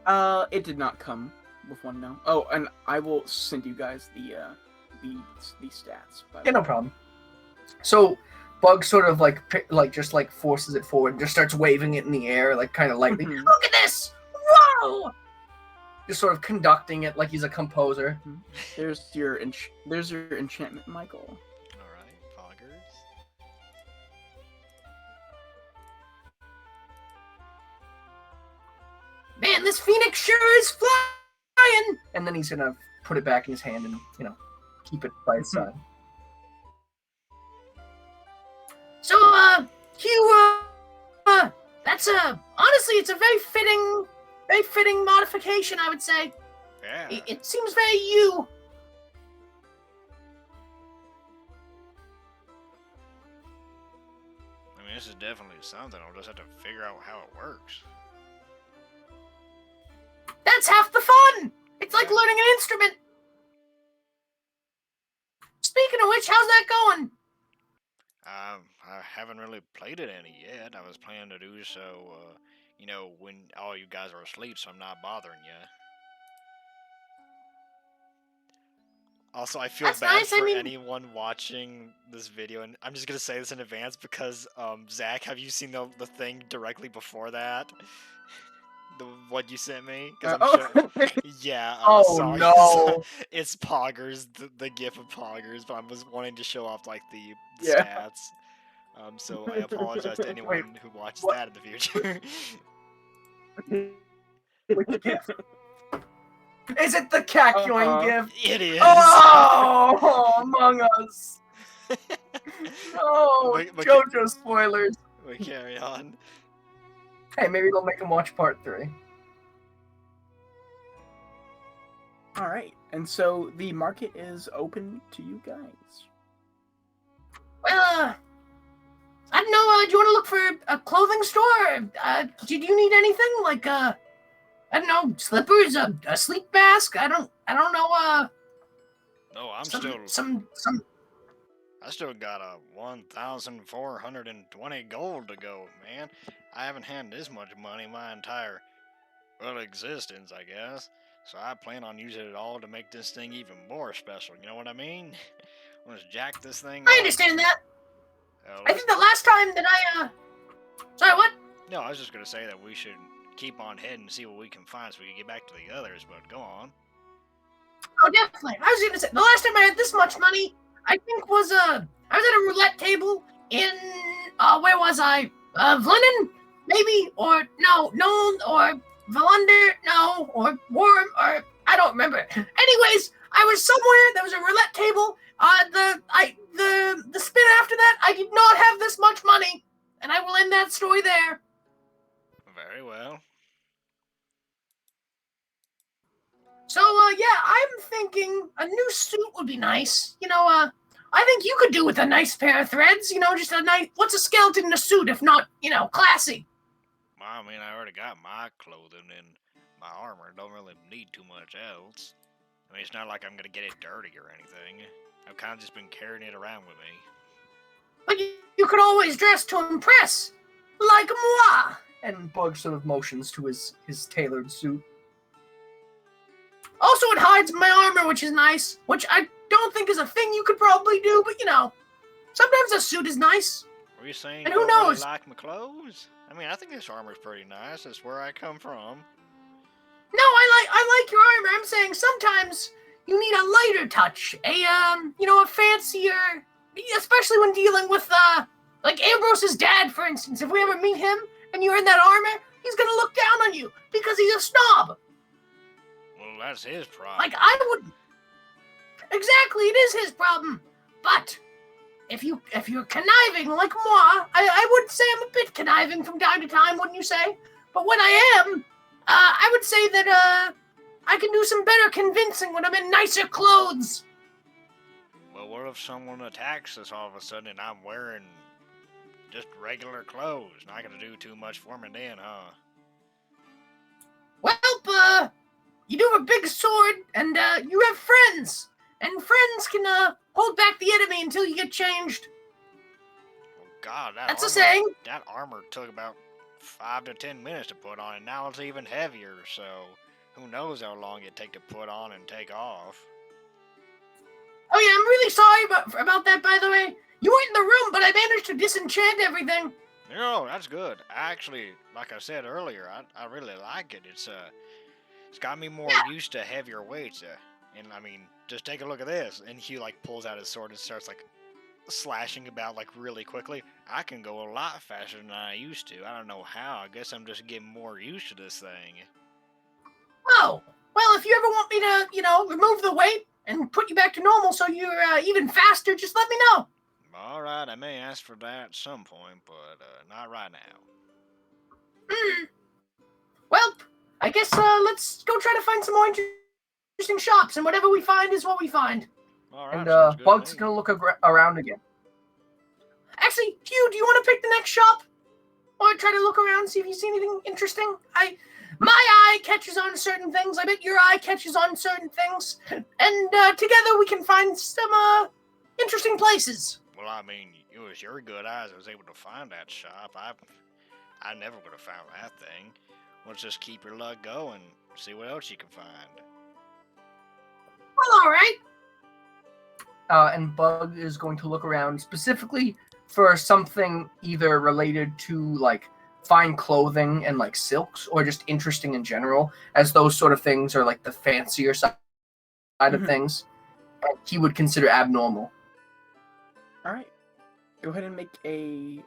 It did not come with one now. Oh, and I will send you guys the stats. Yeah, no problem. So, Bug sort of just forces it forward and just starts waving it in the air, like kind of lightly. Look at this! Whoa! Just sort of conducting it like he's a composer. There's your enchantment, Michael. Man, this phoenix sure is flying! And then he's gonna put it back in his hand and, keep it by his side. So, Hugh, that's honestly, it's a very fitting modification, I would say. Yeah. It seems very you. I mean, this is definitely something. I'll just have to figure out how it works. That's half the fun! It's like learning an instrument! Speaking of which, how's that going? haven't really played it any yet. I was planning to do so, when all you guys are asleep, so I'm not bothering you. Also, I feel That's bad nice. I for mean, anyone watching this video, and I'm just gonna say this in advance because, Zach, have you seen the thing directly before that? The what you sent me? Because I'm sure. Yeah. Oh Sorry. no. It's Poggers, the GIF of Poggers, but I was wanting to show off like the Yeah. stats. So I apologize to Wait, anyone who watches what? that in the future. Which gift? Is it the Kakyoin gift? It is. Oh, Among Us. No, But JoJo spoilers. we carry on. Hey, maybe they'll make him watch part 3. All right, and so the market is open to you guys. well, I don't know. Do you want to look for a clothing store? Did you need anything like I don't know, slippers, a sleep mask? I don't know. No, I still got a 1,420 gold to go, man. I haven't had this much money my entire, existence, I guess. So I plan on using it all to make this thing even more special. You know what I mean? Let's jack this thing I up. understand that. I Let's- think the last time that sorry, what? No, I was just gonna say that we should keep on heading and see what we can find so we can get back to the others. But go on. Oh, definitely. I was gonna say the last time I had this much money, I think was I was at a roulette table in where was I? Vlinen, maybe, or no, or Valander, no, or Worm, or I don't remember. Anyways, I was somewhere. There was a roulette table. The spin after that, I did not have this much money, and I will end that story there. Very well. So, yeah, I'm thinking a new suit would be nice. I think you could do with a nice pair of threads. Just a nice. What's a skeleton in a suit if not, classy? Well, I mean, I already got my clothing and my armor. Don't really need too much else. I mean, it's not like I'm gonna get it dirty or anything. I've kind of just been carrying it around with me. But you could always dress to impress, like moi. And Bug sort of motions to his tailored suit. Also, it hides my armor, which is nice. Which I don't think is a thing you could probably do, but sometimes a suit is nice. Were you saying And you who don't really knows? like my clothes? I mean, I think this armor's pretty nice. That's where I come from. No, I like your armor. I'm saying sometimes you need a lighter touch, a fancier, especially when dealing with like Ambrose's dad, for instance. If we ever meet him and you're in that armor, he's gonna look down on you because he's a snob. Well, that's his problem. Like I would. Exactly, it is his problem. But if you're conniving like moi, I would say I'm a bit conniving from time to time, wouldn't you say? But when I am, I would say that I can do some better convincing when I'm in nicer clothes. Well, what if someone attacks us all of a sudden and I'm wearing just regular clothes? Not gonna do too much for me then, huh? Well, you do have a big sword, and you have friends. And friends can hold back the enemy until you get changed. Oh God, That's a saying. That armor took about 5 to 10 minutes to put on, and now it's even heavier. So who knows how long it'd take to put on and take off? Oh yeah, I'm really sorry about that. By the way, you weren't in the room, but I managed to disenchant everything. No, that's good. Actually, like I said earlier, I really like it. It's got me more used to heavier weights. And I mean, just take a look at this. And he like pulls out his sword and starts like slashing about like really quickly. I can go a lot faster than I used to. I don't know how. I guess I'm just getting more used to this thing. Oh, well, if you ever want me to, remove the weight and put you back to normal so you're even faster, just let me know. All right, I may ask for that at some point, but not right now. Well, I guess let's go try to find some more interesting shops, and whatever we find is what we find. All right, And sounds good to Bug's me. gonna look around again. Actually, Hugh, do you want to pick the next shop? Or try to look around, see if you see anything interesting? My eye catches on certain things. I bet your eye catches on certain things. And together we can find some interesting places. Well, Well, I mean, it was your good eyes that was able to find that shop. I never would have found that thing. Let's just keep your luck going. See what else you can find. Well, all right. And Bug is going to look around specifically for something either related to like fine clothing and like silks, or just interesting in general, as those sort of things are like the fancier side of things. He would consider abnormal. All right. Go ahead and make a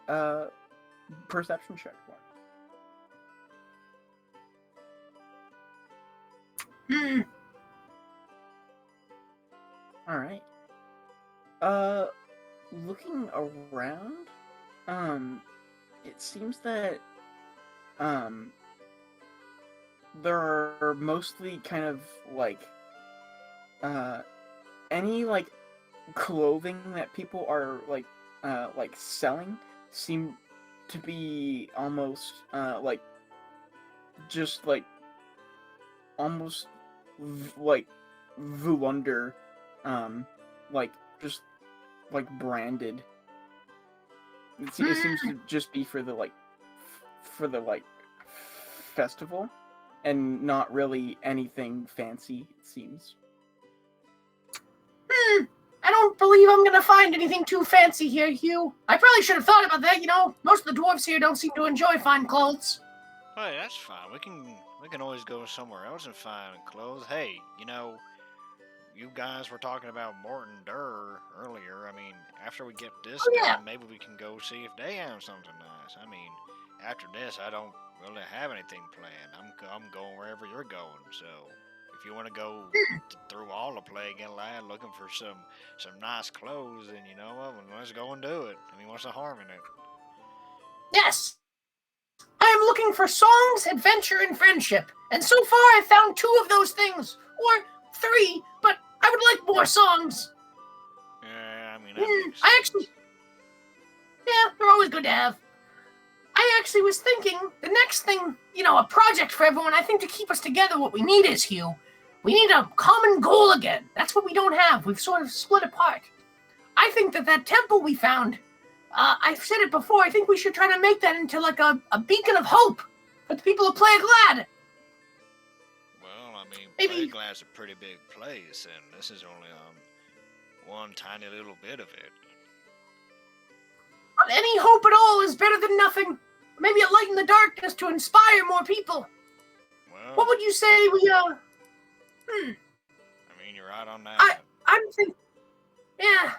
perception check for me. All right. Looking around, it seems that there are mostly kind of like any like clothing that people are like selling seem to be almost like just like almost like Vulunder, like just like branded. It seems to just be for the like festival, and not really anything fancy. It seems. I don't believe I'm gonna find anything too fancy here, Hugh. I probably should have thought about that. You know, most of the dwarves here don't seem to enjoy fine clothes. Hey, that's fine. We can always go somewhere else and find clothes. Hey, you know, you guys were talking about Morton Durr earlier. I mean, after we get this done, maybe we can go see if they have something nice. I mean, after this, I don't really have anything planned. I'm going wherever you're going. So, if you want to go through all the Plague Land looking for some nice clothes, then you know what? Let's go and do it. I mean, what's the harm in it? Yes. I am looking for songs, adventure, and friendship. And so far, I found 2 of those things. Or 3, but I would like more songs. Yeah, I mean, they're always good to have. I actually was thinking, the next thing, you know, a project for everyone, I think to keep us together, what we need is, Hugh, we need a common goal again. That's what we don't have. We've sort of split apart. I think that temple we found, I've said it before, I think we should try to make that into like a beacon of hope for the people of Plague Glad. Well, I mean, Plague Glad's a pretty big place, and this is only one tiny little bit of it. But any hope at all is better than nothing. Maybe a light in the darkness to inspire more people. Well, what would you say we, I mean, you're right on that. I'm thinking, yeah.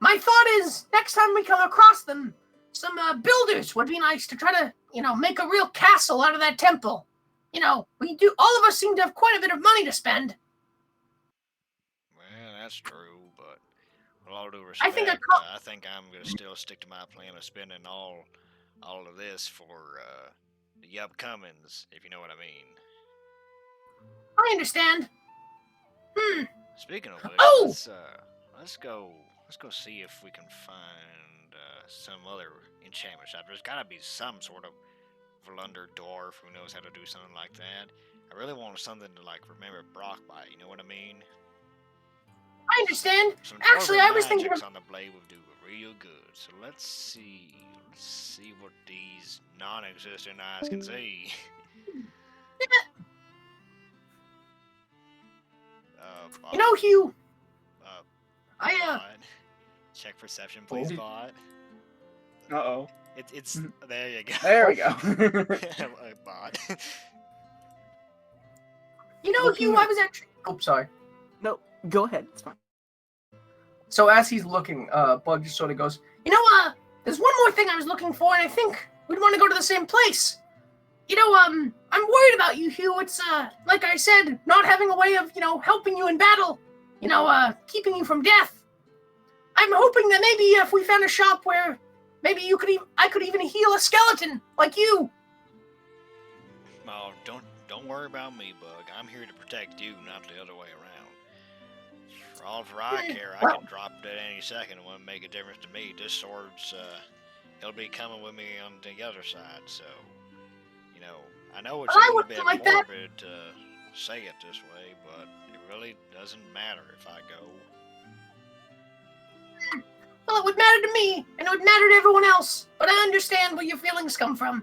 My thought is, next time we come across them, some builders would be nice to try to, you know, make a real castle out of that temple. You know, all of us seem to have quite a bit of money to spend. Well, that's true, but with all due respect, I think I'm going to still stick to my plan of spending all of this for the upcomings, if you know what I mean. I understand. Speaking of which, let's go see if we can find some other enchantment shop. There's got to be some sort of Vulunder dwarf who knows how to do something like that. I really want something to like remember Brok by. You know what I mean? I understand. Some Actually, I was thinking on the blade would do real good. So let's see what these non-existent eyes can see. You know, Hugh. Bot. Check perception, please, bot. Uh-oh. It's there you go. There we go. Bot. You know, Hugh, I was actually... Oh, sorry. No, go ahead. It's fine. So as he's looking, Bug just sort of goes, you know, there's one more thing I was looking for, and I think we'd want to go to the same place. You know, I'm worried about you, Hugh. It's, like I said, not having a way of, you know, helping you in battle. You know, keeping you from death. I'm hoping that maybe if we found a shop where maybe I could even heal a skeleton, like you. Oh, don't worry about me, Bug. I'm here to protect you, not the other way around. For all I care, I can drop it any second. It won't make a difference to me. This sword's, he'll be coming with me on the other side, so, you know, I know it's a little bit morbid to say it this way, but it really doesn't matter if I go. Well, it would matter to me, and it would matter to everyone else, but I understand where your feelings come from.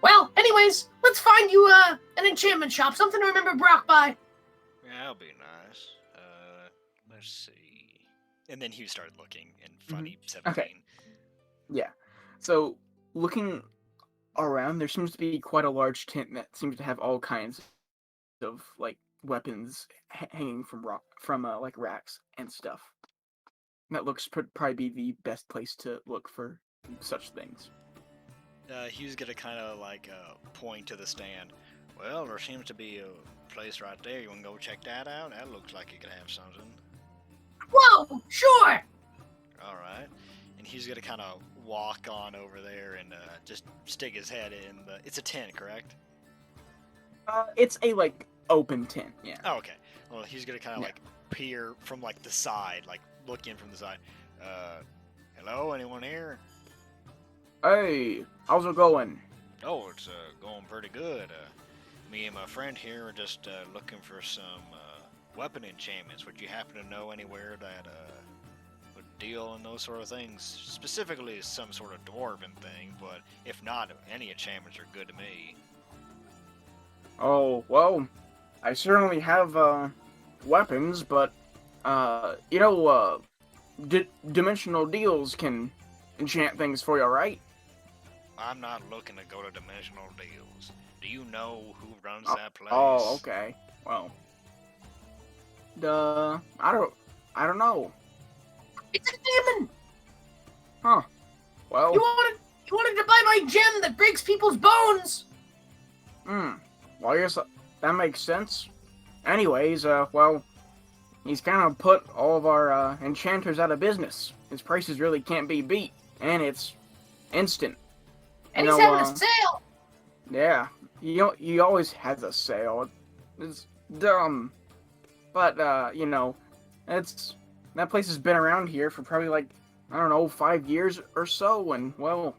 Well, anyways, let's find you an enchantment shop, something to remember Brok by. Yeah, that'll be nice. Let's see. And then Hugh started looking in funny 17. Okay. Yeah. So, looking around, there seems to be quite a large tent that seems to have all kinds of like weapons hanging from like racks and stuff. That looks probably be the best place to look for such things. Hugh's gonna kind of like point to the stand. Well, there seems to be a place right there. You wanna go check that out? That looks like it could have something. Whoa, sure. All right. And he's gonna kind of walk on over there and just stick his head in the. It's a tent, correct? It's a like open tent. Yeah. Oh, okay. Well, he's gonna kind of Yeah. like peer from like the side, like look in from the side. Hello, anyone here? Hey, how's it going? Oh, it's going pretty good. Me and my friend here are just looking for some weapon enchantments. Would you happen to know anywhere that would deal in those sort of things? Specifically, some sort of dwarven thing, but if not, any enchantments are good to me. Oh, well, I certainly have weapons, but dimensional deals can enchant things for you, right? I'm not looking to go to Dimensional Deals. Do you know who runs that place? Oh, okay. Well, I don't know. It's a demon. Huh. Well, You wanted to buy my gem that breaks people's bones. well, I guess that makes sense. Anyways, well, he's kind of put all of our enchanters out of business. His prices really can't be beat, and it's instant. And You he's know, having a sale. Yeah, he always has a sale. It's dumb, but that place has been around here for probably like I don't know 5 years or so, and well,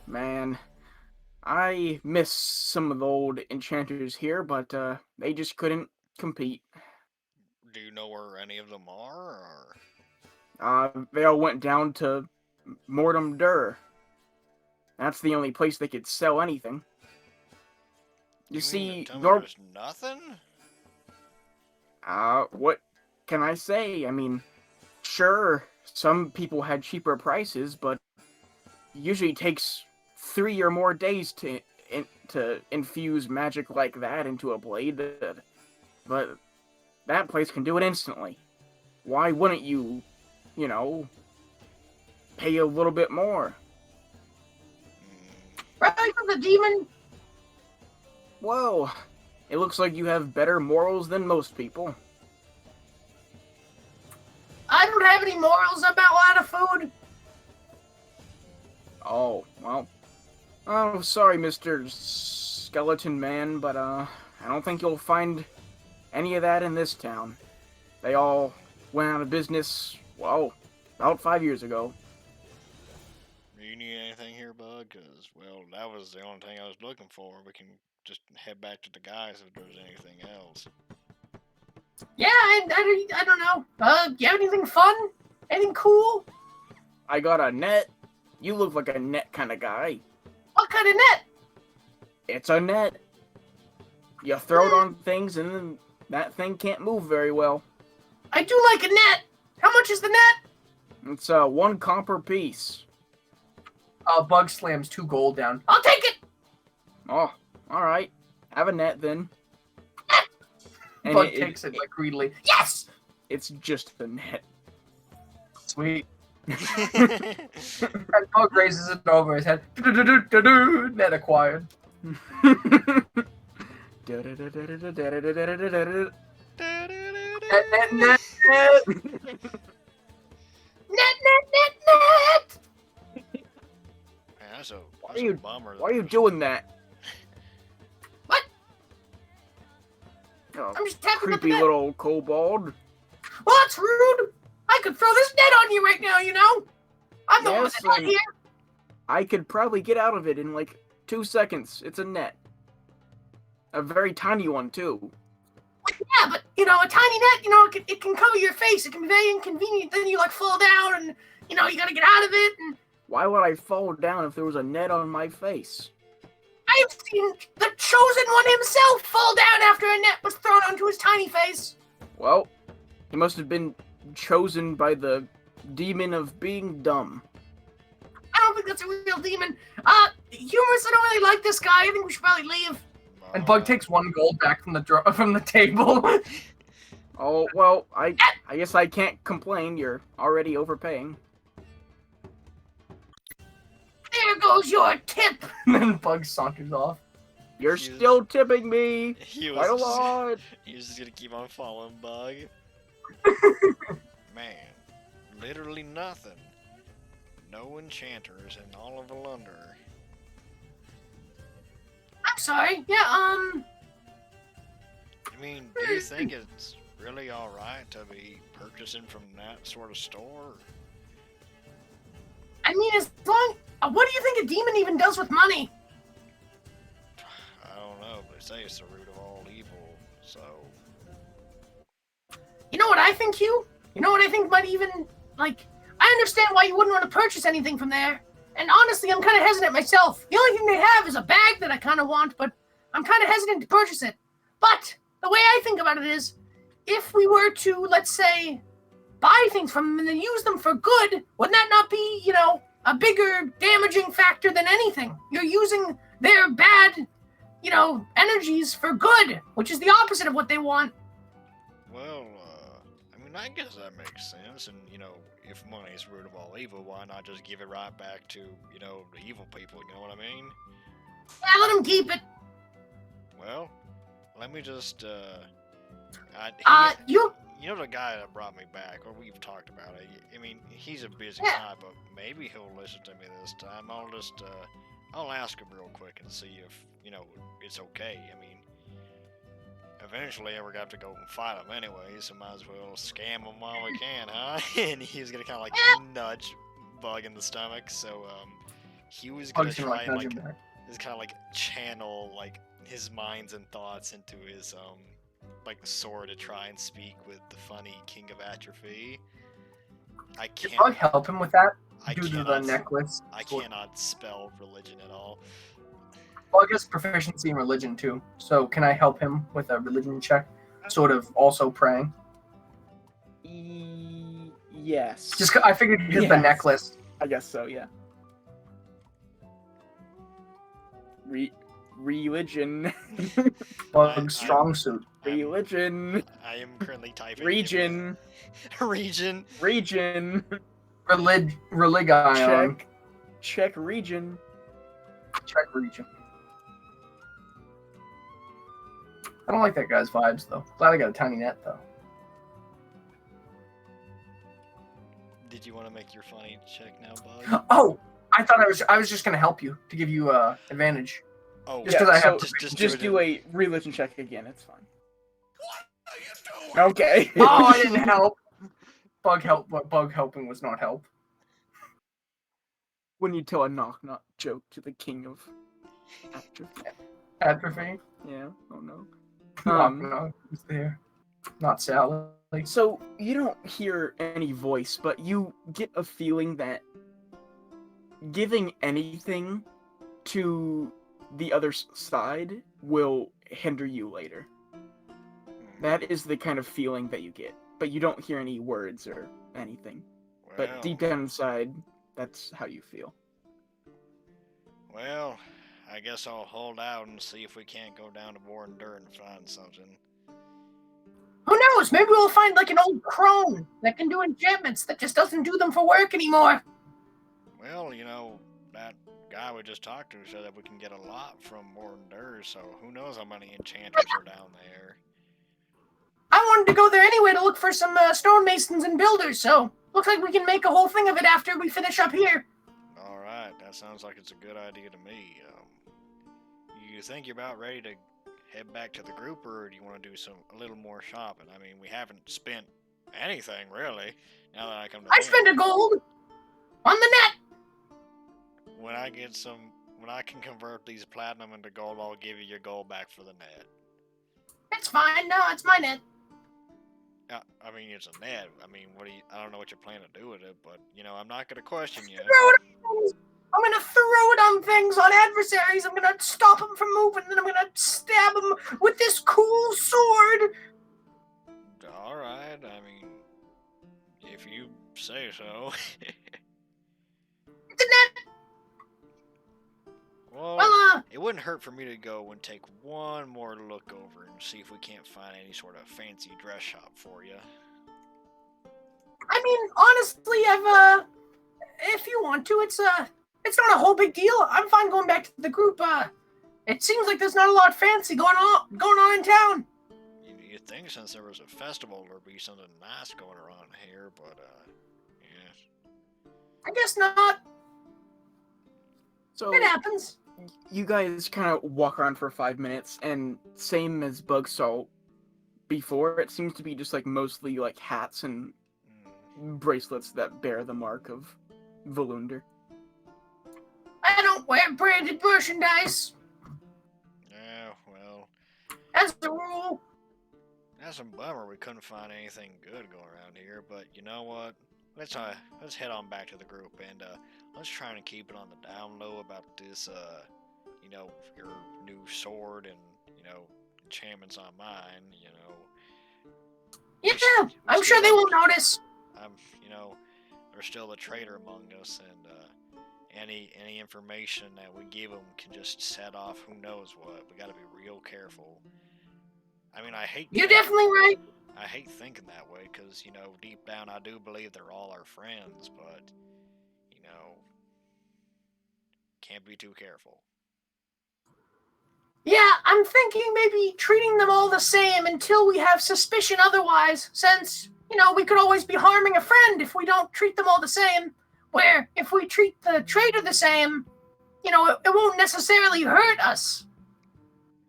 man, I miss some of the old enchanters here, but they just couldn't compete. Do you know where any of them are? They all went down to Mortem Dur. That's the only place they could sell anything. You mean see, to tell me your there's nothing? what can I say? I mean, sure, some people had cheaper prices, but it usually takes 3 or more days to infuse magic like that into a blade. But that place can do it instantly. Why wouldn't you, pay a little bit more? Right for the demon. Whoa, it looks like you have better morals than most people. I don't have any morals about a lot of food. Oh, well. Oh, sorry, Mr. Skeleton Man, but, I don't think you'll find any of that in this town. They all went out of business, well, about 5 years ago. Do you need anything here, bud? Because, well, that was the only thing I was looking for. We can just head back to the guys if there's anything else. Yeah, I don't know. You have anything fun? Anything cool? I got a net. You look like a net kind of guy. What kind of net? It's a net. You throw it on things, and then that thing can't move very well. I do like a net. How much is the net? It's 1 copper piece. Bug slams 2 gold down. I'll take it. Oh, alright. Have a net then. And Bug takes it like greedily. Yes. It's just a net. Sweet. And Bug raises it over his head. Do-do-do-do-do-do. Net acquired. Net, net, net, net. Net. Man, that's a you- bummer. Why are you doing that? What? Oh, I'm just tapping up the creepy net. little kobold. Well, that's rude. I could throw this net on you right now, you know? I'm the one with Yes, the net and- here. I could probably get out of it in like 2 seconds. It's a net. A very tiny one, too. Yeah, but you know, a tiny net, you know, it can cover your face. It can be very inconvenient. Then you like fall down, and you know you gotta get out of it. And Why would I fall down if there was a net on my face? I've seen the chosen one himself fall down after a net was thrown onto his tiny face. Well, he must have been chosen by the demon of being dumb. I don't think that's a real demon. Humorous, I don't really like this guy. I think we should probably leave. And Bug takes 1 gold back from the table. Oh, well, I guess I can't complain. You're already overpaying. There goes your tip. And then Bug saunters off. You're He was- still tipping me He quite a was lot. he was just gonna keep on following Bug. Man, literally nothing. No enchanters in all of Alunder. I'm sorry. Yeah, I mean, do you think it's really alright to be purchasing from that sort of store? I mean, as long... what do you think a demon even does with money? I don't know, but they say it's the root of all evil, so... You know what I think, Hugh? You know what I think might even, like... I understand why you wouldn't want to purchase anything from there. And honestly, I'm kind of hesitant myself. The only thing they have is a bag that I kind of want, but I'm kind of hesitant to purchase it. But the way I think about it is, if we were to, let's say, buy things from them and then use them for good, wouldn't that not be, you know, a bigger damaging factor than anything? You're using their bad, you know, energies for good, which is the opposite of what they want. Well, I mean, I guess that makes sense, and, you know, if money is the root of all evil, why not just give it right back to, you know, the evil people, you know what I mean? Yeah, let them keep it. Well, let me just, You... You know the guy that brought me back, or we've talked about it. I mean, he's a busy Yeah. guy, but maybe he'll listen to me this time. I'll just, I'll ask him real quick and see if, you know, it's okay. I mean, eventually we're gonna have to go and fight him anyway, so might as well scam him while we can, huh? And he's gonna kind of like nudge Bug in the stomach, so, he was gonna Bug's gonna try like and nudge him like, back. just kind of like channel like his minds and thoughts into his like sword to try and speak with the funny King of Atrophy. I Can can't. Bug help him with that? I Due to the cannot. necklace. I cannot spell religion at all. Bug has proficiency in religion too. So can I help him with a religion check? Sort of also praying. Yes. Just I figured because the Yes. necklace. I guess so, yeah. Religion. Bug's strong suit. Religion. I am currently typing. Region. Region. Region. Religion. Check region. Check region. I don't like that guy's vibes though. Glad I got a tiny net though. Did you want to make your funny check now, Bug? Oh, I thought I was just gonna help you to give you advantage. Oh, Just 'cause I have Just do it. a religion check again. It's fine. Okay. Oh, I didn't help. Bug helping was not help. When you tell a knock joke to the king of atrophy. Atrophy. Yeah. Oh no. No, he's there. Not Sally. So you don't hear any voice, but you get a feeling that giving anything to the other side will hinder you later. That is the kind of feeling that you get, but you don't hear any words or anything. But deep down inside, that's how you feel. Well, I guess I'll hold out and see if we can't go down to Warrendur and find something. Who knows? Maybe we'll find like an old crone that can do enchantments that just doesn't do them for work anymore. Well, you know, that guy we just talked to said that we can get a lot from Warrendur, so who knows how many enchanters are down there. I wanted to go there anyway to look for some stonemasons and builders, so looks like we can make a whole thing of it after we finish up here. Alright, that sounds like it's a good idea to me. You think you're about ready to head back to the group, or do you want to do a little more shopping? I mean, we haven't spent anything, really, now that I come to I think. spent a gold on the net. When I can convert these platinum into gold, I'll give you your gold back for the net. It's fine. No, it's my net. I mean, it's a net. I mean, I don't know what you plan to do with it, but, I'm not going to question you. Throw it on things. I'm gonna throw it on things, on adversaries. I'm gonna stop them from moving, and then I'm gonna stab them with this cool sword. Alright, I mean, if you say so. The net. Well, Well, it wouldn't hurt for me to go and take one more look over and see if we can't find any sort of fancy dress shop for you. I mean, honestly, if you want to, it's not a whole big deal. I'm fine going back to the group. It seems like there's not a lot fancy going on in town. You'd think since there was a festival there'd be something nice going around here, but, yeah. I guess not. So It happens. you guys kind of walk around for 5 minutes, and same as Bug saw before, it seems to be just like mostly like hats and bracelets that bear the mark of Volunder. I don't wear branded merchandise. Yeah, well, That's the rule. that's a bummer we couldn't find anything good going around here, but you know what? Let's head on back to the group and let's try and keep it on the down low about this your new sword and enchantments on mine. Yeah, We I'm still sure they got- won't notice. There's still a traitor among us, and any information that we give them can just set off who knows what. We got to be real careful. I mean, You're definitely right. I hate thinking that way because, deep down I do believe they're all our friends, but, can't be too careful. Yeah, I'm thinking maybe treating them all the same until we have suspicion otherwise, since, we could always be harming a friend if we don't treat them all the same. Where, if we treat the traitor the same, it won't necessarily hurt us.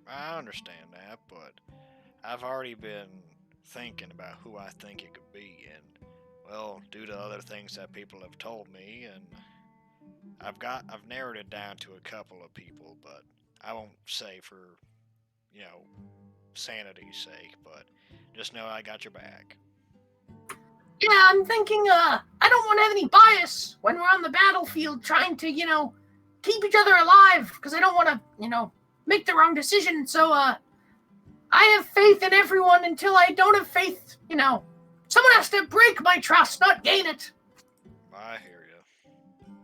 I understand that, but I've already been thinking about who I think it could be, and, well, due to other things that people have told me, and I've narrowed it down to a couple of people, but I won't say for, sanity's sake, but just know I got your back. Yeah, I'm thinking, I don't want to have any bias when we're on the battlefield trying to, keep each other alive, because I don't want to, make the wrong decision, so, I have faith in everyone until I don't have faith, Someone has to break my trust, not gain it. I hear you.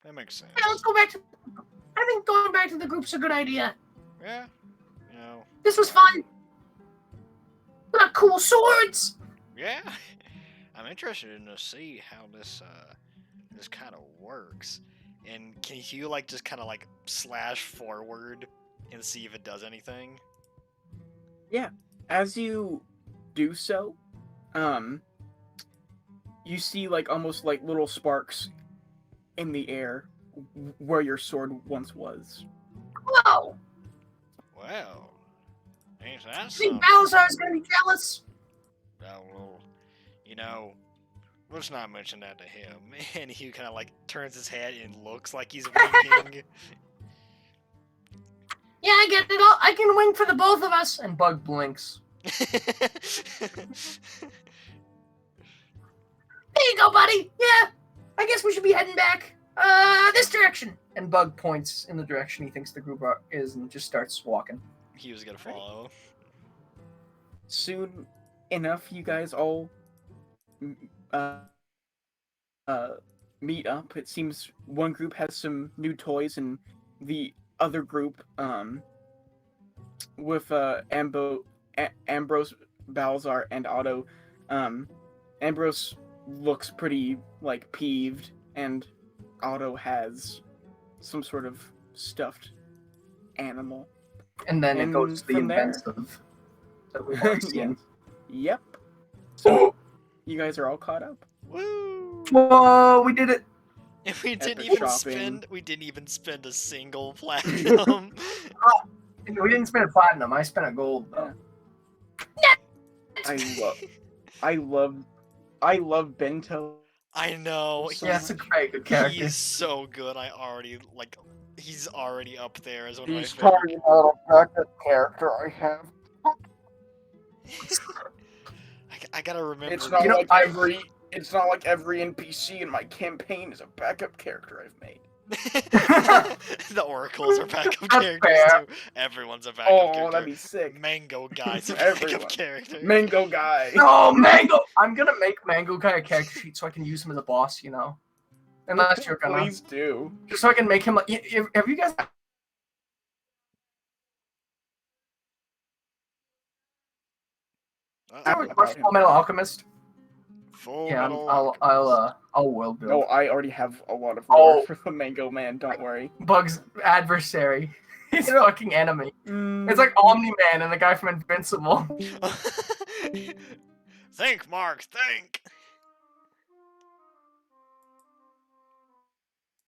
That makes sense. Yeah, let's go back to... I think going back to the group's a good idea. Yeah, This was fun. We got cool swords. yeah. I'm interested in to see how this kind of works. And can you just kind of slash forward and see if it does anything? As you do so, you see almost little sparks in the air where your sword once was. Whoa. Well, ain't that I think something? Balazar's gonna be jealous. Oh, well, let's not mention that to him. And he kind of turns his head and looks like he's winking. Yeah, I get it all. I can wink for the both of us. And Bug blinks. There you go, buddy. Yeah, I guess we should be heading back. This direction. And Bug points in the direction he thinks the group is and just starts walking. He was gonna follow. Soon enough, you guys all meet up. It seems one group has some new toys, and the other group, with Ambrose, Balzar, and Otto, Ambrose looks pretty peeved, and Otto has some sort of stuffed animal. And then it And goes to the from there- inventive that we've already seen. Yep. So you guys are all caught up. Woo! Whoa, we did it! And we didn't Epic even shopping. spend a single platinum. We didn't spend a platinum. I spent a gold though. I love Bento. I know. So Yeah, it's a great good character. He's so good. He's already up there as one of my He's favorite. talking about a character I have. I gotta remember. It's not You know, like I- It's not like every NPC in my campaign is a backup character I've made. The oracles are backup That's characters fair. too. Everyone's a backup Oh, character. that'd be sick. Mango guy's a Everyone. backup character. Mango guy. No, Mango! I'm gonna make Mango Guy a character sheet so I can use him as a boss, you know? Unless you're gonna. Please do. Just so I can make him like. Have you guys. Uh-oh. About him. Full Metal Alchemist? Full Yeah, Metal I'll world build. No, I already have a lot of Oh. lore for the Mango Man. Don't worry. Bug's adversary. He's fucking enemy. It's like Omni-Man and the guy from Invincible. Think, Mark, think.